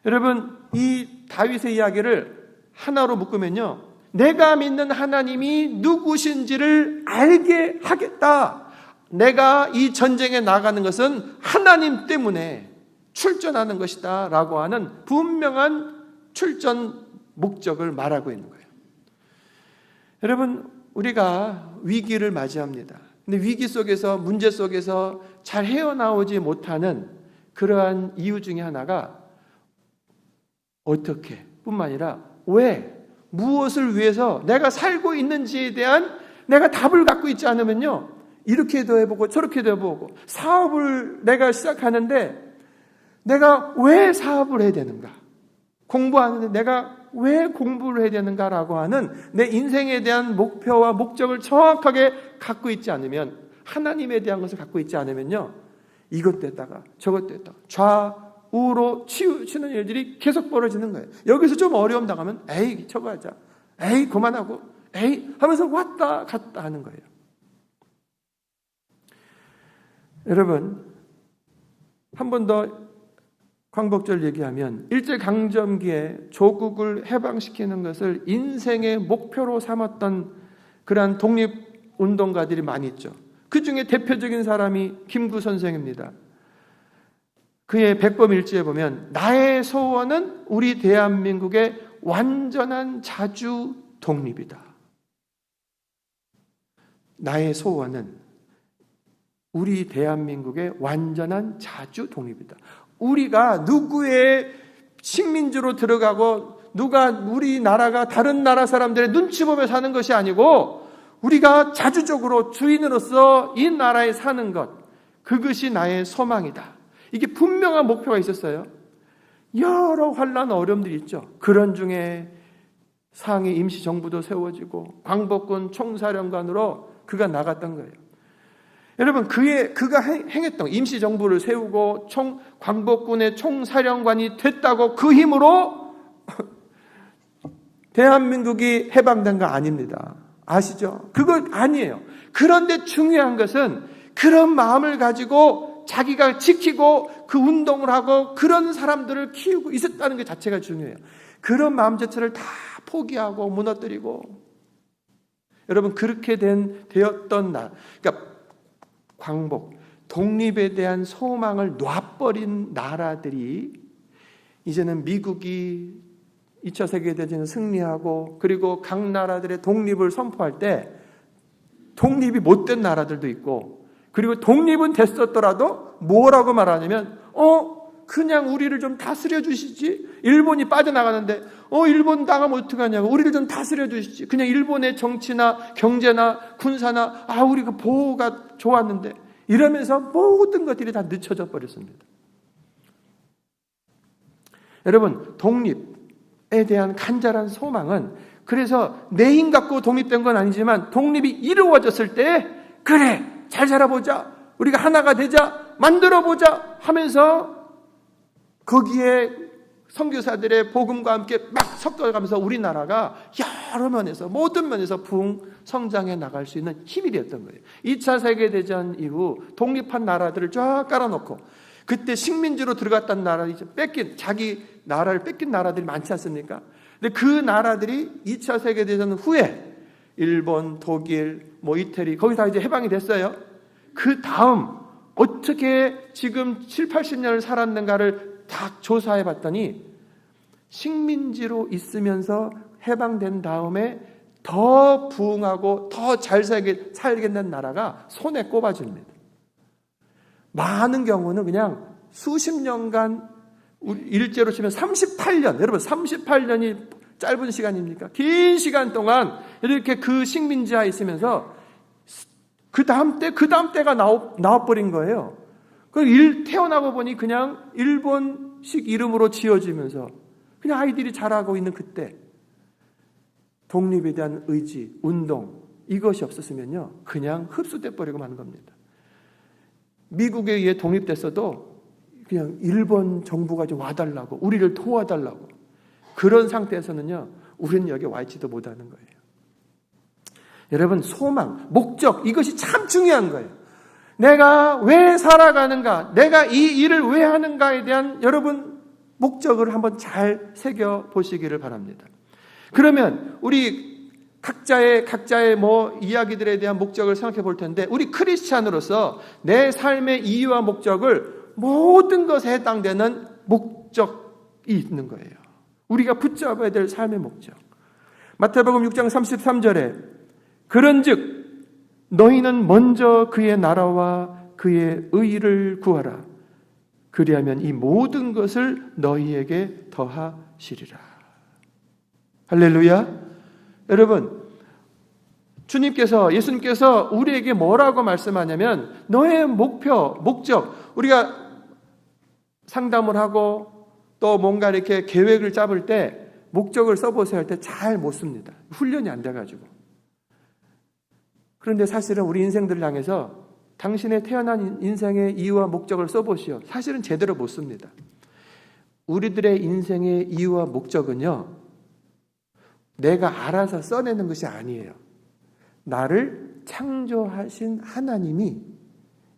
Speaker 3: 여러분, 이 다윗의 이야기를 하나로 묶으면요, 내가 믿는 하나님이 누구신지를 알게 하겠다. 내가 이 전쟁에 나가는 것은 하나님 때문에 출전하는 것이다 라고 하는 분명한 출전 목적을 말하고 있는 거예요. 여러분, 우리가 위기를 맞이합니다. 근데 위기 속에서, 문제 속에서 잘 헤어나오지 못하는 그러한 이유 중에 하나가 어떻게 뿐만 아니라 왜, 무엇을 위해서 내가 살고 있는지에 대한 내가 답을 갖고 있지 않으면요, 이렇게도 해보고 저렇게도 해보고 사업을 내가 시작하는데 내가 왜 사업을 해야 되는가, 공부하는데 내가 왜 공부를 해야 되는가라고 하는 내 인생에 대한 목표와 목적을 정확하게 갖고 있지 않으면, 하나님에 대한 것을 갖고 있지 않으면요, 이것도 했다가 저것도 했다가 좌우로 치우치는 일들이 계속 벌어지는 거예요. 여기서 좀 어려움 당하면 에이 저거 하자, 에이 그만하고, 에이 하면서 왔다 갔다 하는 거예요. 여러분, 한 번 더 광복절 얘기하면 일제강점기에 조국을 해방시키는 것을 인생의 목표로 삼았던 그러한 독립운동가들이 많이 있죠. 그 중에 대표적인 사람이 김구 선생입니다. 그의 백범일지에 보면 나의 소원은 우리 대한민국의 완전한 자주 독립이다. 나의 소원은 우리 대한민국의 완전한 자주 독립이다. 우리가 누구의 식민지로 들어가고 누가 우리나라가 다른 나라 사람들의 눈치 보며 사는 것이 아니고 우리가 자주적으로 주인으로서 이 나라에 사는 것, 그것이 나의 소망이다. 이게 분명한 목표가 있었어요. 여러 환난 어려움들이 있죠. 그런 중에 상해 임시정부도 세워지고 광복군 총사령관으로 그가 나갔던 거예요. 여러분, 그가 행했던 임시정부를 세우고 광복군의 총사령관이 됐다고 그 힘으로 대한민국이 해방된 거 아닙니다. 아시죠? 그거 아니에요. 그런데 중요한 것은 그런 마음을 가지고 자기가 지키고 그 운동을 하고 그런 사람들을 키우고 있었다는 것 자체가 중요해요. 그런 마음 자체를 다 포기하고 무너뜨리고, 여러분, 그렇게 되었던 날, 그러니까 광복, 독립에 대한 소망을 놔버린 나라들이 이제는 미국이 2차 세계대전을 승리하고 그리고 각 나라들의 독립을 선포할 때 독립이 못된 나라들도 있고, 그리고 독립은 됐었더라도 뭐라고 말하냐면 그냥 우리를 좀 다스려 주시지. 일본이 빠져나가는데 일본 당하면 어떡하냐고, 우리를 좀 다스려 주시지. 그냥 일본의 정치나 경제나 군사나 우리가 보호가 좋았는데, 이러면서 모든 것들이 다 늦춰져 버렸습니다. 여러분, 독립에 대한 간절한 소망은, 그래서 내 힘 갖고 독립된 건 아니지만 독립이 이루어졌을 때 그래, 잘 살아보자, 우리가 하나가 되자, 만들어보자 하면서 거기에 선교사들의 복음과 함께 막 섞어가면서 우리나라가 여러 면에서, 모든 면에서 성장해 나갈 수 있는 힘이 되었던 거예요. 2차 세계대전 이후 독립한 나라들을 쫙 깔아놓고, 그때 식민지로 들어갔던 나라, 이제 자기 나라를 뺏긴 나라들이 많지 않습니까? 근데 그 나라들이 2차 세계대전 후에 일본, 독일, 이태리, 거기 다 이제 해방이 됐어요. 그 다음 어떻게 지금 7, 80년을 살았는가를 다 조사해 봤더니 식민지로 있으면서 해방된 다음에 더 부흥하고 더 잘 살겠는 나라가 손에 꼽아집니다. 많은 경우는 그냥 수십 년간, 일제로 치면 38년, 여러분 38년이 짧은 시간입니까? 긴 시간 동안 이렇게 그 식민지하에 있으면서 그 다음 때가 나와버린 거예요. 태어나고 보니 그냥 일본식 이름으로 지어지면서 그냥 아이들이 자라고 있는 그때, 독립에 대한 의지, 운동, 이것이 없었으면요, 그냥 흡수돼 버리고 마는 겁니다. 미국에 의해 독립됐어도 그냥 일본 정부가 좀 와달라고, 우리를 도와달라고, 그런 상태에서는요, 우리는 여기 와 있지도 못하는 거예요. 여러분, 소망, 목적, 이것이 참 중요한 거예요. 내가 왜 살아가는가, 내가 이 일을 왜 하는가에 대한 여러분 목적을 한번 잘 새겨보시기를 바랍니다. 그러면 우리 각자의 이야기들에 대한 목적을 생각해 볼 텐데, 우리 크리스찬으로서 내 삶의 이유와 목적을 모든 것에 해당되는 목적이 있는 거예요. 우리가 붙잡아야 될 삶의 목적. 마태복음 6장 33절에 그런즉 너희는 먼저 그의 나라와 그의 의를 구하라. 그리하면 이 모든 것을 너희에게 더하시리라. 할렐루야. 여러분, 예수님께서 우리에게 뭐라고 말씀하냐면 너의 목적, 우리가 상담을 하고 또 뭔가 이렇게 계획을 잡을 때 목적을 써보세요 할 때 잘 못 씁니다. 훈련이 안 돼가지고. 그런데 사실은 우리 인생들을 향해서 당신의 태어난 인생의 이유와 목적을 써보시오. 사실은 제대로 못 씁니다. 우리들의 인생의 이유와 목적은요, 내가 알아서 써내는 것이 아니에요. 나를 창조하신 하나님이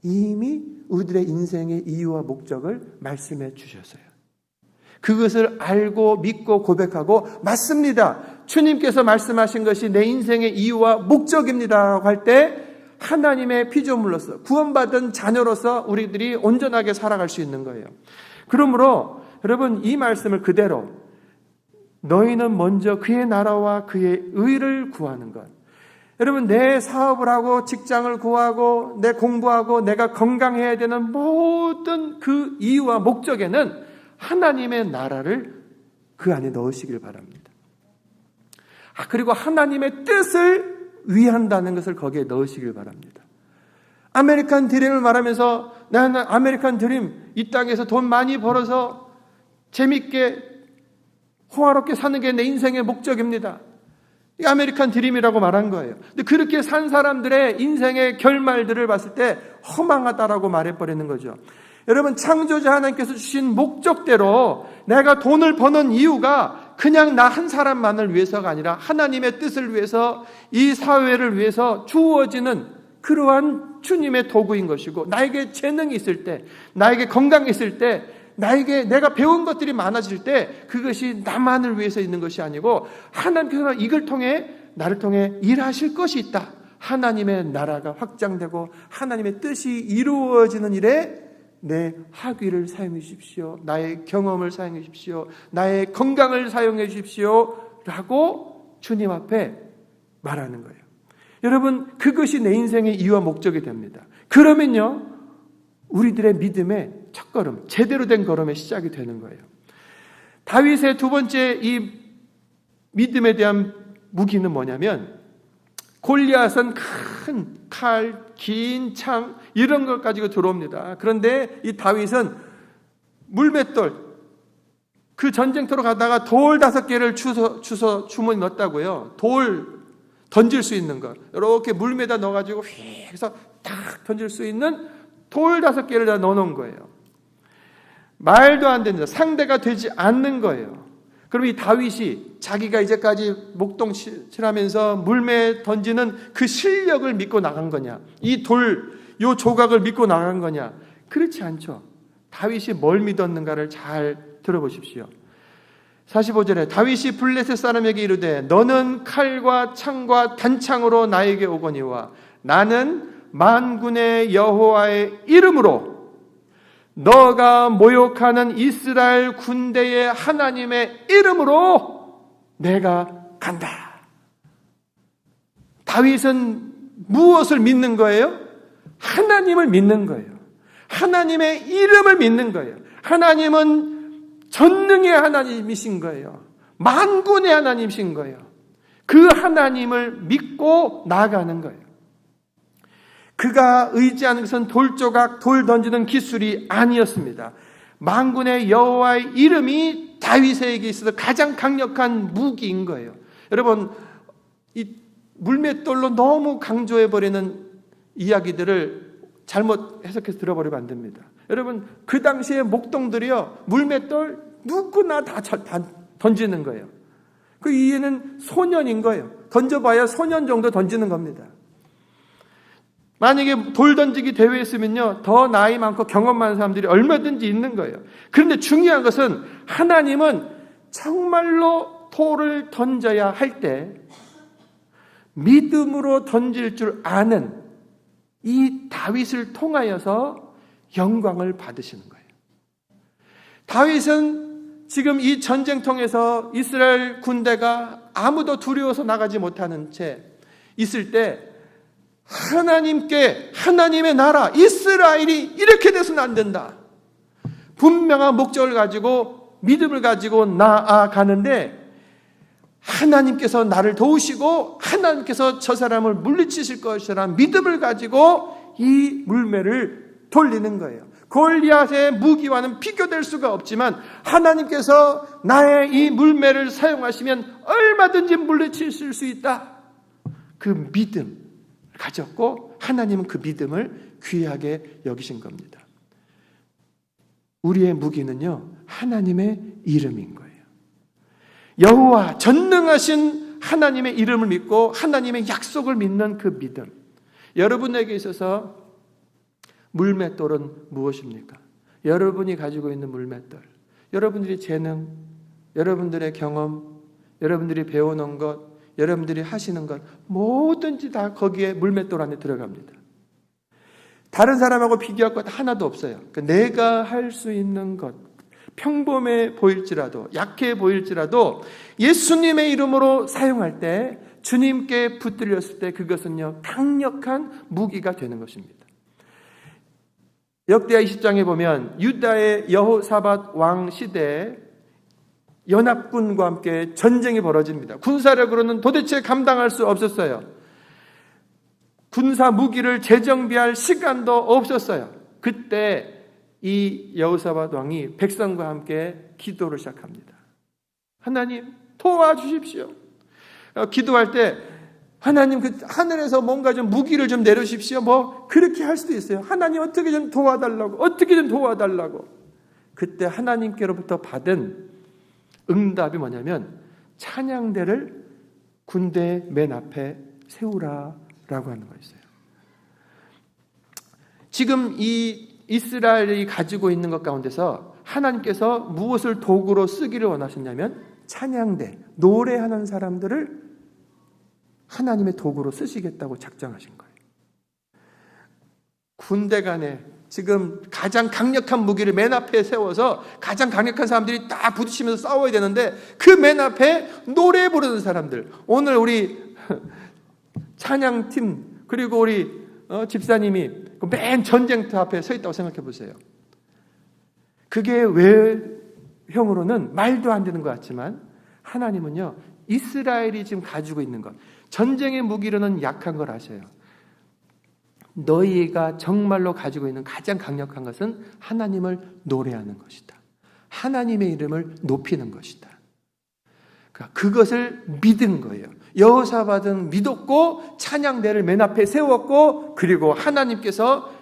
Speaker 3: 이미 우리들의 인생의 이유와 목적을 말씀해 주셨어요. 그것을 알고 믿고 고백하고 맞습니다. 주님께서 말씀하신 것이 내 인생의 이유와 목적입니다 할 때 하나님의 피조물로서 구원받은 자녀로서 우리들이 온전하게 살아갈 수 있는 거예요. 그러므로 여러분 이 말씀을 그대로 너희는 먼저 그의 나라와 그의 의를 구하는 것. 여러분 내 사업을 하고 직장을 구하고 내 공부하고 내가 건강해야 되는 모든 그 이유와 목적에는 하나님의 나라를 그 안에 넣으시길 바랍니다. 그리고 하나님의 뜻을 위한다는 것을 거기에 넣으시길 바랍니다. 아메리칸 드림을 말하면서 나는 아메리칸 드림, 이 땅에서 돈 많이 벌어서 재밌게 호화롭게 사는 게 내 인생의 목적입니다. 이 아메리칸 드림이라고 말한 거예요. 근데 그렇게 산 사람들의 인생의 결말들을 봤을 때 허망하다라고 말해버리는 거죠. 여러분 창조자 하나님께서 주신 목적대로 내가 돈을 버는 이유가 그냥 나 한 사람만을 위해서가 아니라 하나님의 뜻을 위해서 이 사회를 위해서 주어지는 그러한 주님의 도구인 것이고 나에게 재능이 있을 때 나에게 건강이 있을 때 나에게 내가 배운 것들이 많아질 때 그것이 나만을 위해서 있는 것이 아니고 하나님께서 이걸 통해 나를 통해 일하실 것이 있다. 하나님의 나라가 확장되고 하나님의 뜻이 이루어지는 일에 내 학위를 사용해 주십시오. 나의 경험을 사용해 주십시오. 나의 건강을 사용해 주십시오. 라고 주님 앞에 말하는 거예요. 여러분 그것이 내 인생의 이유와 목적이 됩니다. 그러면요 우리들의 믿음의 첫걸음, 제대로 된 걸음의 시작이 되는 거예요. 다윗의 두 번째 이 믿음에 대한 무기는 뭐냐면 골리앗은 큰 칼, 긴 창 이런 것 가지고 들어옵니다. 그런데 이 다윗은 물맷돌 그 전쟁터로 가다가 돌 5개를 주워 주머니 넣었다고요. 돌 던질 수 있는 거 이렇게 물매다 넣어가지고 휙 해서 탁 던질 수 있는 돌 5개를 다 넣어놓은 거예요. 말도 안 됩니다. 상대가 되지 않는 거예요. 그럼 이 다윗이 자기가 이제까지 목동칠하면서 물매 던지는 그 실력을 믿고 나간 거냐? 이 요 조각을 믿고 나간 거냐? 그렇지 않죠. 다윗이 뭘 믿었는가를 잘 들어보십시오. 45절에 다윗이 블레셋 사람에게 이르되 너는 칼과 창과 단창으로 나에게 오거니와 나는 만군의 여호와의 이름으로 너가 모욕하는 이스라엘 군대의 하나님의 이름으로 내가 간다. 다윗은 무엇을 믿는 거예요? 하나님을 믿는 거예요. 하나님의 이름을 믿는 거예요. 하나님은 전능의 하나님이신 거예요. 만군의 하나님이신 거예요. 그 하나님을 믿고 나아가는 거예요. 그가 의지하는 것은 돌조각, 돌 던지는 기술이 아니었습니다. 만군의 여호와의 이름이 다윗에게 있어서 가장 강력한 무기인 거예요. 여러분, 이 물맷돌로 너무 강조해버리는 이야기들을 잘못 해석해서 들어버리면 안 됩니다. 여러분, 그 당시에 목동들이요, 물맷돌 누구나 다 던지는 거예요. 그 이해는 소년인 거예요. 던져봐야 소년 정도 던지는 겁니다. 만약에 돌 던지기 대회에 있으면요, 더 나이 많고 경험 많은 사람들이 얼마든지 있는 거예요. 그런데 중요한 것은 하나님은 정말로 돌을 던져야 할 때 믿음으로 던질 줄 아는 이 다윗을 통하여서 영광을 받으시는 거예요. 다윗은 지금 이 전쟁통에서 이스라엘 군대가 아무도 두려워서 나가지 못하는 채 있을 때 하나님께, 하나님의 나라 이스라엘이 이렇게 돼서는 안 된다. 분명한 목적을 가지고 믿음을 가지고 나아가는데 하나님께서 나를 도우시고 하나님께서 저 사람을 물리치실 것이라는 믿음을 가지고 이 물매를 돌리는 거예요. 골리앗의 무기와는 비교될 수가 없지만 하나님께서 나의 이 물매를 사용하시면 얼마든지 물리치실 수 있다. 그 믿음 가졌고 하나님은 그 믿음을 귀하게 여기신 겁니다. 우리의 무기는요, 하나님의 이름인 거예요. 여호와 전능하신 하나님의 이름을 믿고 하나님의 약속을 믿는 그 믿음. 여러분에게 있어서 물맷돌은 무엇입니까? 여러분이 가지고 있는 물맷돌, 여러분들이 재능, 여러분들의 경험, 여러분들이 배워놓은 것, 여러분들이 하시는 것 뭐든지 다 거기에 물맷돌 안에 들어갑니다. 다른 사람하고 비교할 것 하나도 없어요. 그러니까 내가 할 수 있는 것, 평범해 보일지라도, 약해 보일지라도 예수님의 이름으로 사용할 때, 주님께 붙들렸을 때 그것은요, 강력한 무기가 되는 것입니다. 역대하 20장에 보면 유다의 여호사밧 왕 시대에 연합군과 함께 전쟁이 벌어집니다. 군사력으로는 도대체 감당할 수 없었어요. 군사 무기를 재정비할 시간도 없었어요. 그때 이 여호사밧 왕이 백성과 함께 기도를 시작합니다. 하나님 도와주십시오. 기도할 때 하나님 그 하늘에서 뭔가 좀 무기를 좀 내려주십시오. 뭐 그렇게 할 수도 있어요. 하나님 어떻게 좀 도와달라고, 어떻게 좀 도와달라고. 그때 하나님께로부터 받은 응답이 뭐냐면 찬양대를 군대 맨 앞에 세우라라고 하는 거였어요. 지금 이 이스라엘이 가지고 있는 것 가운데서 하나님께서 무엇을 도구로 쓰기를 원하셨냐면 찬양대, 노래하는 사람들을 하나님의 도구로 쓰시겠다고 작정하신 거예요. 군대 간에 지금 가장 강력한 무기를 맨 앞에 세워서 가장 강력한 사람들이 다 부딪히면서 싸워야 되는데 그 맨 앞에 노래 부르는 사람들, 오늘 우리 찬양팀 그리고 우리 집사님이 맨 전쟁터 앞에 서 있다고 생각해 보세요. 그게 외형으로는 말도 안 되는 것 같지만 하나님은요, 이스라엘이 지금 가지고 있는 것, 전쟁의 무기로는 약한 걸 아셔요. 너희가 정말로 가지고 있는 가장 강력한 것은 하나님을 노래하는 것이다. 하나님의 이름을 높이는 것이다. 그러니까 그것을 믿은 거예요. 여호사밧은 믿었고 찬양대를 맨 앞에 세웠고 그리고 하나님께서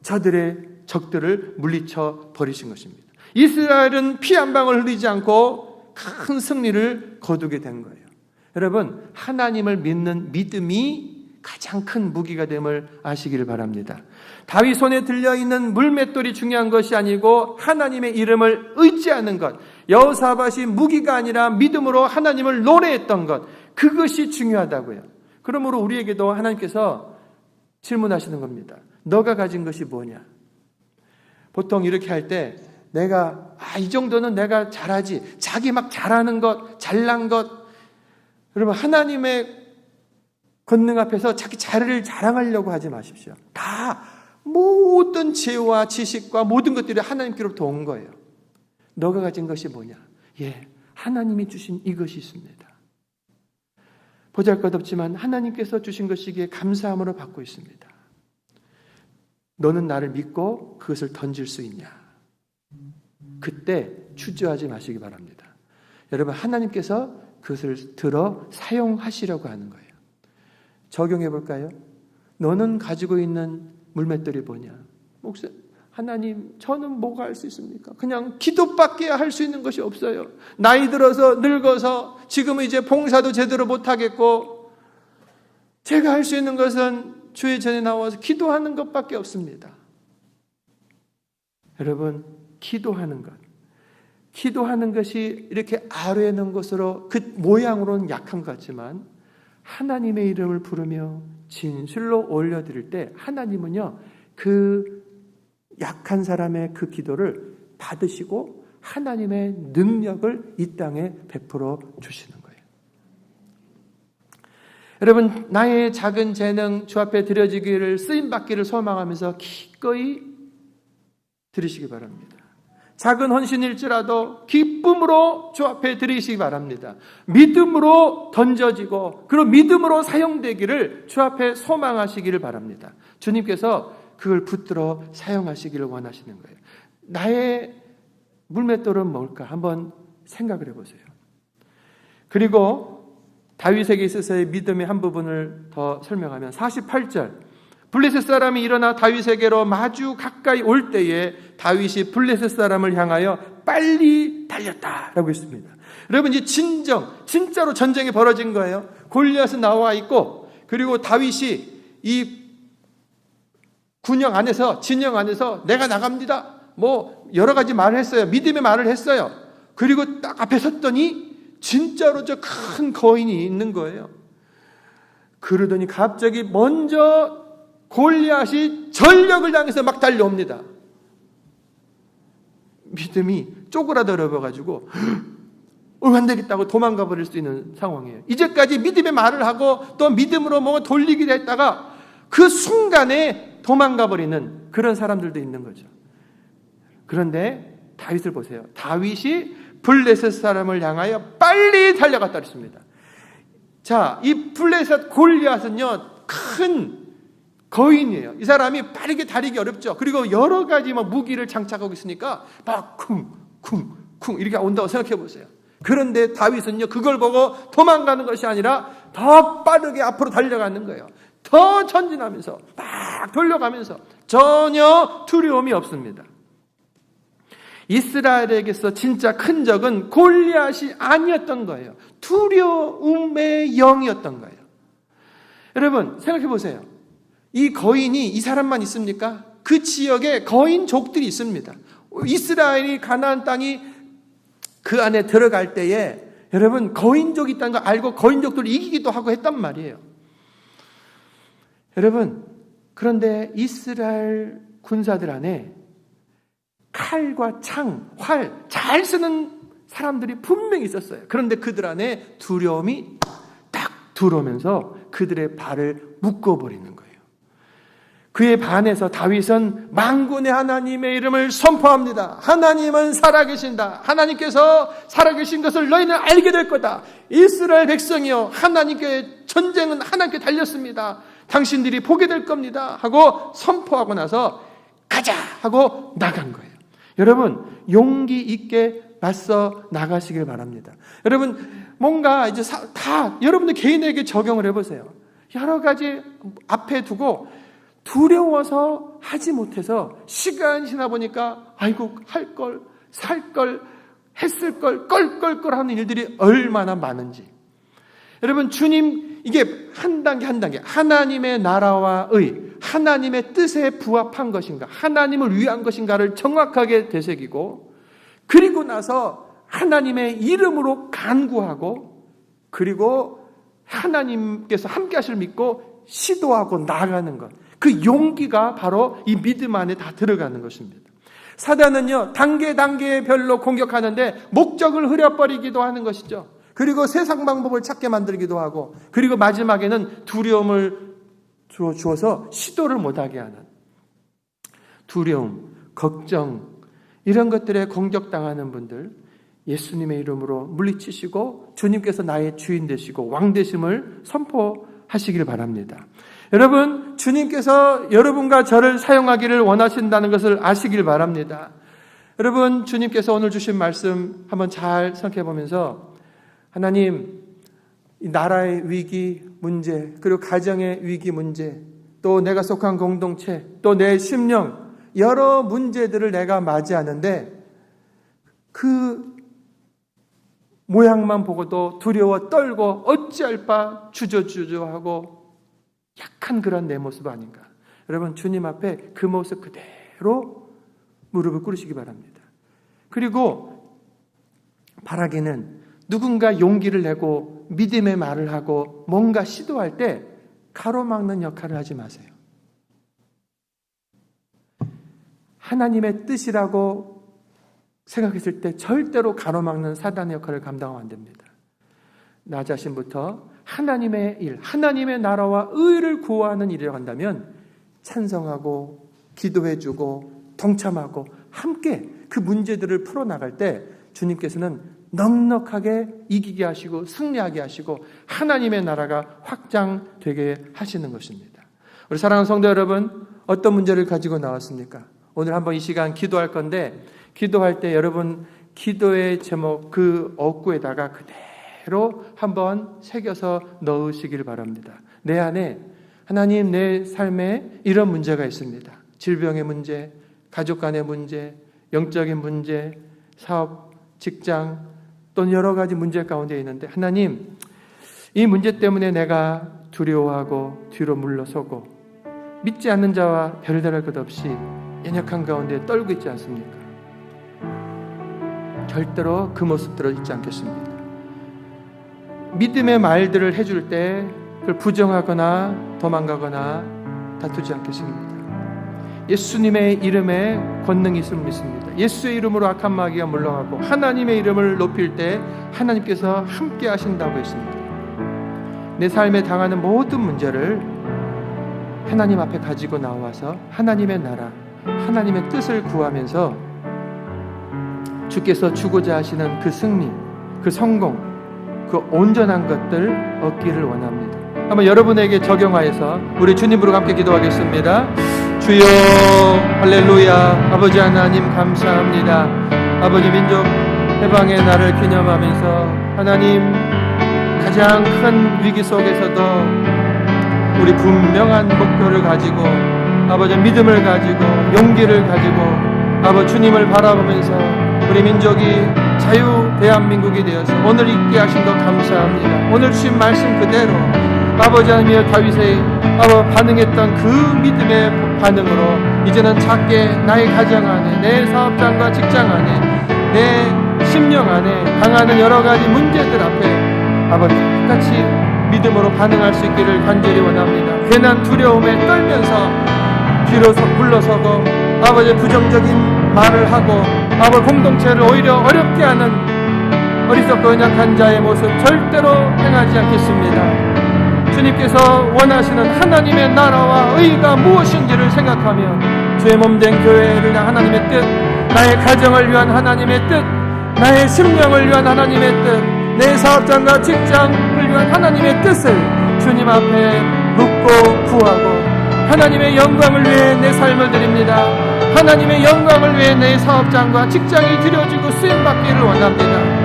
Speaker 3: 저들의 적들을 물리쳐 버리신 것입니다. 이스라엘은 피 한 방울 흘리지 않고 큰 승리를 거두게 된 거예요. 여러분, 하나님을 믿는 믿음이 가장 큰 무기가 됨을 아시기를 바랍니다. 다윗 손에 들려있는 물맷돌이 중요한 것이 아니고 하나님의 이름을 의지하는 것, 여호사밧이 무기가 아니라 믿음으로 하나님을 노래했던 것, 그것이 중요하다고요. 그러므로 우리에게도 하나님께서 질문하시는 겁니다. 너가 가진 것이 뭐냐? 보통 이렇게 할 때 내가 이 정도는 내가 잘하지, 자기 막 잘하는 것, 잘난 것, 여러분 하나님의 권능 앞에서 자기 자리를 자랑하려고 하지 마십시오. 다 모든 지혜와 지식과 모든 것들이 하나님께로부터 온 거예요. 너가 가진 것이 뭐냐? 하나님이 주신 이것이 있습니다. 보잘것없지만 하나님께서 주신 것이기에 감사함으로 받고 있습니다. 너는 나를 믿고 그것을 던질 수 있냐? 그때 주저하지 마시기 바랍니다. 여러분, 하나님께서 그것을 들어 사용하시려고 하는 거예요. 적용해 볼까요? 너는 가지고 있는 물맷돌이 뭐냐? 하나님, 저는 뭐가 할 수 있습니까? 그냥 기도밖에 할 수 있는 것이 없어요. 나이 들어서 늙어서 지금은 이제 봉사도 제대로 못하겠고 제가 할 수 있는 것은 주의 전에 나와서 기도하는 것밖에 없습니다. 여러분, 기도하는 것, 기도하는 것이 이렇게 아래에 놓은 것으로 그 모양으로는 약한 것 같지만 하나님의 이름을 부르며 진실로 올려드릴 때 하나님은요, 그 약한 사람의 그 기도를 받으시고 하나님의 능력을 이 땅에 베풀어 주시는 거예요. 여러분, 나의 작은 재능 주 앞에 드려지기를, 쓰임받기를 소망하면서 기꺼이 드리시기 바랍니다. 작은 헌신일지라도 기쁨으로 주 앞에 드리시기 바랍니다. 믿음으로 던져지고 그리고 믿음으로 사용되기를 주 앞에 소망하시기를 바랍니다. 주님께서 그걸 붙들어 사용하시기를 원하시는 거예요. 나의 물맷돌은 뭘까? 한번 생각을 해보세요. 그리고 다윗에게 있어서의 믿음의 한 부분을 더 설명하면 48절, 블레셋 사람이 일어나 다윗에게로 마주 가까이 올 때에 다윗이 블레셋 사람을 향하여 빨리 달렸다라고 했습니다. 여러분, 이 진짜로 전쟁이 벌어진 거예요. 골리앗은 나와 있고, 그리고 다윗이 이 진영 안에서 내가 나갑니다. 뭐 여러 가지 말을 했어요. 믿음의 말을 했어요. 그리고 딱 앞에 섰더니 진짜로 저 큰 거인이 있는 거예요. 그러더니 갑자기 먼저 골리앗이 전력을 당해서 막 달려옵니다. 믿음이 쪼그라들어가지고 안 되겠다고 도망가 버릴 수 있는 상황이에요. 이제까지 믿음의 말을 하고 또 믿음으로 뭔가 돌리기도 했다가 그 순간에 도망가 버리는 그런 사람들도 있는 거죠. 그런데 다윗을 보세요. 다윗이 블레셋 사람을 향하여 빨리 달려갔다 그랬습니다. 자, 이 블레셋 골리앗은요, 큰 거인이에요. 이 사람이 빠르게 다리기 어렵죠. 그리고 여러 가지 무기를 장착하고 있으니까 막 쿵쿵쿵 이렇게 온다고 생각해 보세요. 그런데 다윗은요, 그걸 보고 도망가는 것이 아니라 더 빠르게 앞으로 달려가는 거예요. 더 전진하면서 막 돌려가면서 전혀 두려움이 없습니다. 이스라엘에게서 진짜 큰 적은 골리앗이 아니었던 거예요. 두려움의 영이었던 거예요. 여러분, 생각해 보세요. 이 거인이 이 사람만 있습니까? 그 지역에 거인족들이 있습니다. 이스라엘이 가나안 땅이 그 안에 들어갈 때에 여러분, 거인족이 있다는 걸 알고 거인족들을 이기기도 하고 했단 말이에요. 여러분, 그런데 이스라엘 군사들 안에 칼과 창, 활 잘 쓰는 사람들이 분명히 있었어요. 그런데 그들 안에 두려움이 딱 들어오면서 그들의 발을 묶어버리는 거예요. 그에 반해서 다윗은 만군의 하나님의 이름을 선포합니다. 하나님은 살아계신다. 하나님께서 살아계신 것을 너희는 알게 될 거다. 이스라엘 백성이여, 하나님께 전쟁은 하나님께 달렸습니다. 당신들이 보게 될 겁니다 하고 선포하고 나서 가자 하고 나간 거예요. 여러분, 용기 있게 맞서 나가시길 바랍니다. 여러분, 뭔가 이제 다 여러분들 개인에게 적용을 해보세요. 여러 가지 앞에 두고 두려워서 하지 못해서 시간이 지나 보니까 아이고, 할 걸, 살 걸, 했을 걸, 껄껄껄 하는 일들이 얼마나 많은지. 여러분, 주님, 이게 한 단계 한 단계, 하나님의 나라와 하나님의 뜻에 부합한 것인가, 하나님을 위한 것인가를 정확하게 되새기고, 그리고 나서 하나님의 이름으로 간구하고, 그리고 하나님께서 함께 하실 믿고 시도하고 나아가는 것, 그 용기가 바로 이 믿음 안에 다 들어가는 것입니다. 사단은요, 단계별로 공격하는데 목적을 흐려버리기도 하는 것이죠. 그리고 세상 방법을 찾게 만들기도 하고, 그리고 마지막에는 두려움을 주어서 시도를 못하게 하는, 두려움, 걱정, 이런 것들에 공격당하는 분들, 예수님의 이름으로 물리치시고 주님께서 나의 주인 되시고 왕 되심을 선포하시길 바랍니다. 여러분, 주님께서 여러분과 저를 사용하기를 원하신다는 것을 아시길 바랍니다. 여러분, 주님께서 오늘 주신 말씀 한번 잘 생각해 보면서, 하나님, 이 나라의 위기 문제, 그리고 가정의 위기 문제, 또 내가 속한 공동체, 또 내 심령, 여러 문제들을 내가 맞이하는데 그 모양만 보고도 두려워 떨고 어찌할 바 주저주저하고 약한 그런 내 모습 아닌가. 여러분, 주님 앞에 그 모습 그대로 무릎을 꿇으시기 바랍니다. 그리고 바라기는 누군가 용기를 내고 믿음의 말을 하고 뭔가 시도할 때 가로막는 역할을 하지 마세요. 하나님의 뜻이라고 생각했을 때 절대로 가로막는 사단의 역할을 감당하면 안 됩니다. 나 자신부터 하나님의 일, 하나님의 나라와 의를 구하는 일이라고 한다면 찬성하고 기도해주고 동참하고 함께 그 문제들을 풀어나갈 때 주님께서는 넉넉하게 이기게 하시고 승리하게 하시고 하나님의 나라가 확장되게 하시는 것입니다. 우리 사랑하는 성도 여러분, 어떤 문제를 가지고 나왔습니까? 오늘 한번 이 시간 기도할 건데, 기도할 때 여러분 기도의 제목 그 억구에다가 그대로 한번 새겨서 넣으시길 바랍니다. 내 안에 하나님, 내 삶에 이런 문제가 있습니다. 질병의 문제, 가족 간의 문제, 영적인 문제, 사업, 직장, 또는 여러 가지 문제 가운데 있는데, 하나님, 이 문제 때문에 내가 두려워하고 뒤로 물러서고 믿지 않는 자와 별다를 것 없이 연약한 가운데 떨고 있지 않습니까? 절대로 그 모습들을 잊지 않겠습니다. 믿음의 말들을 해줄 때 그걸 부정하거나 도망가거나 다투지 않겠습니다. 예수님의 이름에 권능이 있음을 믿습니다. 예수의 이름으로 악한 마귀가 물러가고 하나님의 이름을 높일 때 하나님께서 함께 하신다고 했습니다. 내 삶에 당하는 모든 문제를 하나님 앞에 가지고 나와서 하나님의 나라, 하나님의 뜻을 구하면서 주께서 주고자 하시는 그 승리, 그 성공, 그 온전한 것들 얻기를 원합니다. 한번 여러분에게 적용하여서 우리 주님 부르고 함께 기도하겠습니다. 주여, 할렐루야. 아버지 하나님 감사합니다. 아버지, 민족 해방의 날을 기념하면서 하나님, 가장 큰 위기 속에서도 우리 분명한 목표를 가지고, 아버지 믿음을 가지고 용기를 가지고 아버지 주님을 바라보면서 우리 민족이 자유 대한민국이 되어서 오늘 있게 하신 것 감사합니다. 오늘 주신 말씀 그대로 아버지 하나님의 다윗의 반응했던 그 믿음의 반응으로 이제는 작게 나의 가정 안에, 내 사업장과 직장 안에, 내 심령 안에 당하는 여러 가지 문제들 앞에 아버지 똑같이 믿음으로 반응할 수 있기를 간절히 원합니다. 괜한 두려움에 떨면서 뒤로 물러서고 아버지 부정적인 말을 하고 아버지 공동체를 오히려 어렵게 하는 어리석고 연약한 자의 모습 절대로 행하지 않겠습니다. 주님께서 원하시는 하나님의 나라와 의가 무엇인지를 생각하며 주의 몸된 교회를 위한 하나님의 뜻, 나의 가정을 위한 하나님의 뜻, 나의 심령을 위한 하나님의 뜻, 내 사업장과 직장을 위한 하나님의 뜻을 주님 앞에 묻고 구하고 하나님의 영광을 위해 내 삶을 드립니다. 하나님의 영광을 위해 내 사업장과 직장이 드려지고 쓰임받기를 원합니다.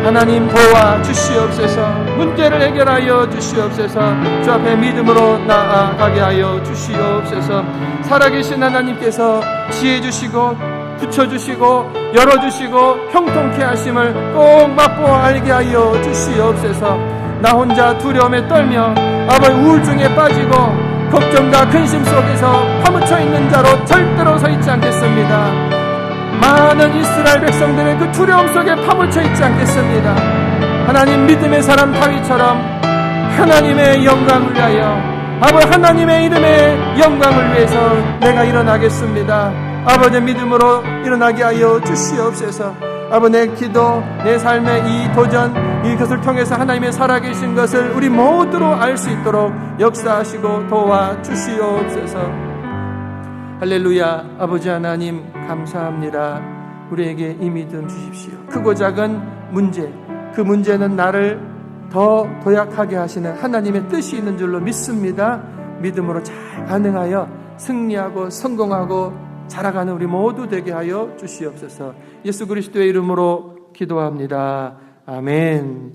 Speaker 3: 하나님 도와 주시옵소서. 문제를 해결하여 주시옵소서. 주 앞에 믿음으로 나아가게 하여 주시옵소서. 살아계신 하나님께서 지혜 주시고 붙여주시고 열어주시고 형통케 하심을 꼭 맛보아 알게 하여 주시옵소서. 나 혼자 두려움에 떨며 아버지 우울증에 빠지고 걱정과 근심 속에서 파묻혀 있는 자로 절대로 서 있지 않겠습니다. 많은 이스라엘 백성들의 그 두려움 속에 파묻혀 있지 않겠습니다. 하나님 믿음의 사람 다윗처럼 하나님의 영광을 위하여 아버지 하나님의 이름의 영광을 위해서 내가 일어나겠습니다. 아버지 믿음으로 일어나게 하여 주시옵소서. 아버지 내 기도, 내 삶의 이 도전, 이것을 통해서 하나님의 살아계신 것을 우리 모두로 알 수 있도록 역사하시고 도와주시옵소서. 할렐루야. 아버지 하나님 감사합니다. 우리에게 이 믿음 주십시오. 크고 작은 문제, 그 문제는 나를 더 도약하게 하시는 하나님의 뜻이 있는 줄로 믿습니다. 믿음으로 잘 반응하여 승리하고 성공하고 자라가는 우리 모두 되게 하여 주시옵소서. 예수 그리스도의 이름으로 기도합니다. 아멘.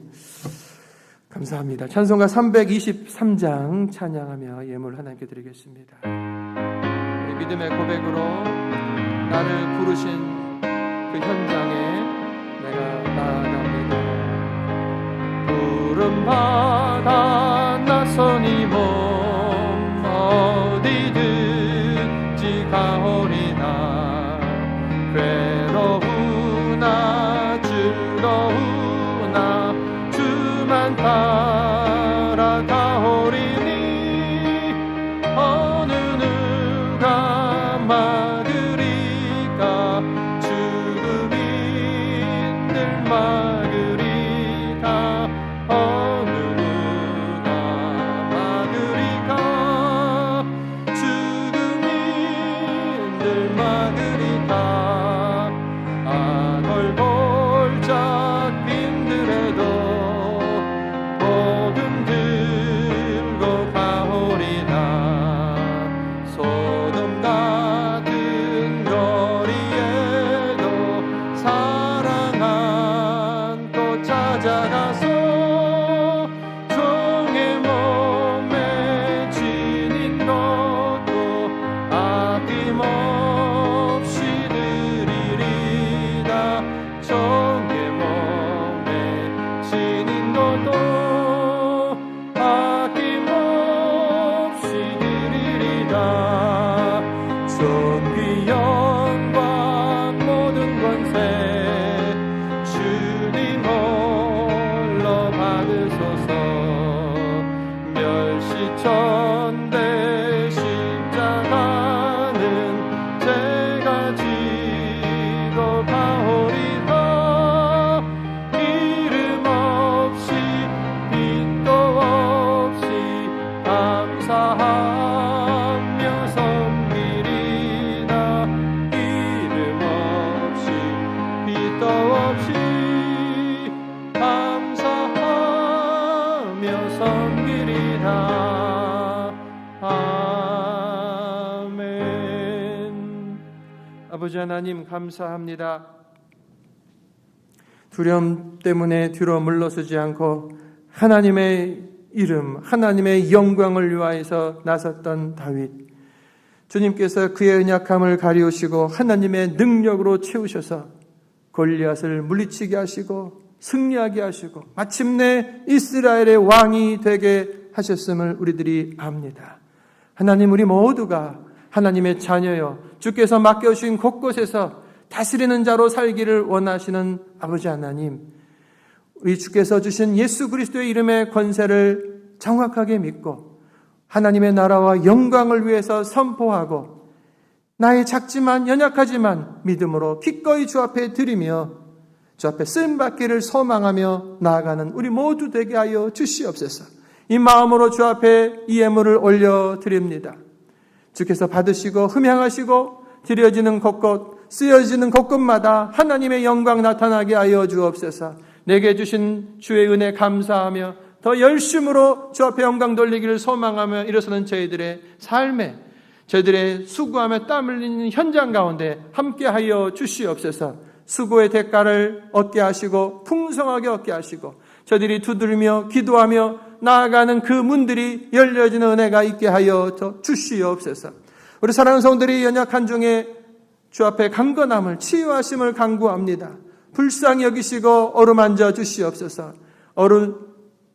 Speaker 3: 감사합니다. 찬송가 323장 찬양하며 예물 하나님께 드리겠습니다. 우리 믿음의 고백으로 나를 부르신 그 현장에 내가 나아갑니다. 부름받아 나서니 몸 어디든지 가오리나 괴로우나 즐거우나 주만 따라가오리니 어느 누가 막으리까 죽음이 늘 막으리까 어느 끝도 없이 감사하며 섬기리라. 아멘. 아버지 하나님 감사합니다. 두려움 때문에 뒤로 물러서지 않고 하나님의 이름, 하나님의 영광을 위하여서 나섰던 다윗. 주님께서 그의 연약함을 가리우시고 하나님의 능력으로 채우셔서 골리앗을 물리치게 하시고 승리하게 하시고 마침내 이스라엘의 왕이 되게 하셨음을 우리들이 압니다. 하나님, 우리 모두가 하나님의 자녀여 주께서 맡겨주신 곳곳에서 다스리는 자로 살기를 원하시는 아버지 하나님, 우리 주께서 주신 예수 그리스도의 이름의 권세를 정확하게 믿고 하나님의 나라와 영광을 위해서 선포하고 나의 작지만 연약하지만 믿음으로 기꺼이 주 앞에 드리며 주 앞에 쓰임받기를 소망하며 나아가는 우리 모두 되게 하여 주시옵소서. 이 마음으로 주 앞에 이 예물을 올려드립니다. 주께서 받으시고 흠향하시고 드려지는 곳곳 쓰여지는 곳곳마다 하나님의 영광 나타나게 하여 주옵소서. 내게 주신 주의 은혜 감사하며 더 열심으로 주 앞에 영광 돌리기를 소망하며 일어서는 저희들의 삶에, 저희들의 수고하며 땀 흘리는 현장 가운데 함께하여 주시옵소서. 수고의 대가를 얻게 하시고 풍성하게 얻게 하시고 저희들이 두드리며 기도하며 나아가는 그 문들이 열려지는 은혜가 있게 하여 주시옵소서. 우리 사랑하는 성도들이 연약한 중에 주 앞에 강건함을 치유하심을 간구합니다. 불쌍히 여기시고 어루만져 주시옵소서.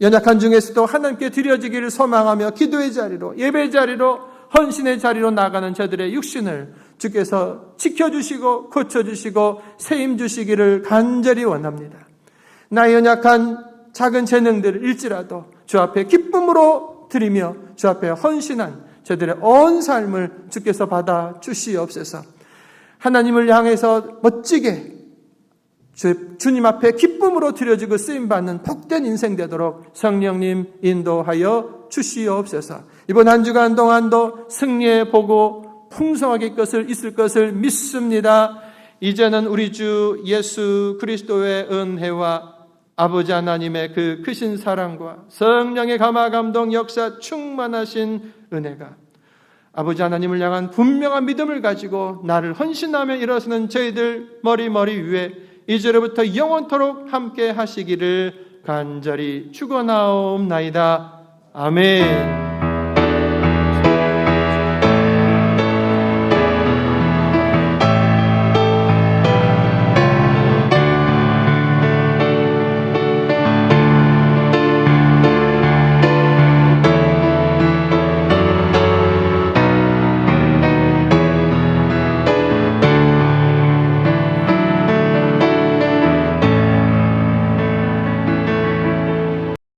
Speaker 3: 연약한 중에서도 하나님께 드려지기를 소망하며 기도의 자리로, 예배의 자리로, 헌신의 자리로 나가는 저들의 육신을 주께서 지켜주시고 고쳐주시고 세임 주시기를 간절히 원합니다. 나의 연약한 작은 재능들을 일지라도 주 앞에 기쁨으로 드리며 주 앞에 헌신한 저들의 온 삶을 주께서 받아 주시옵소서. 하나님을 향해서 멋지게 주님 앞에 기쁨으로 드려지고 쓰임받는 복된 인생 되도록 성령님 인도하여 주시옵소서. 이번 한 주간 동안도 승리의 보고 풍성하게 있을 것을 믿습니다. 이제는 우리 주 예수 그리스도의 은혜와 아버지 하나님의 그 크신 사랑과 성령의 감화 감동 역사 충만하신 은혜가 아버지 하나님을 향한 분명한 믿음을 가지고 나를 헌신하며 일어서는 저희들 머리 위에 이제로부터 영원토록 함께 하시기를 간절히 축원하옵나이다. 아멘.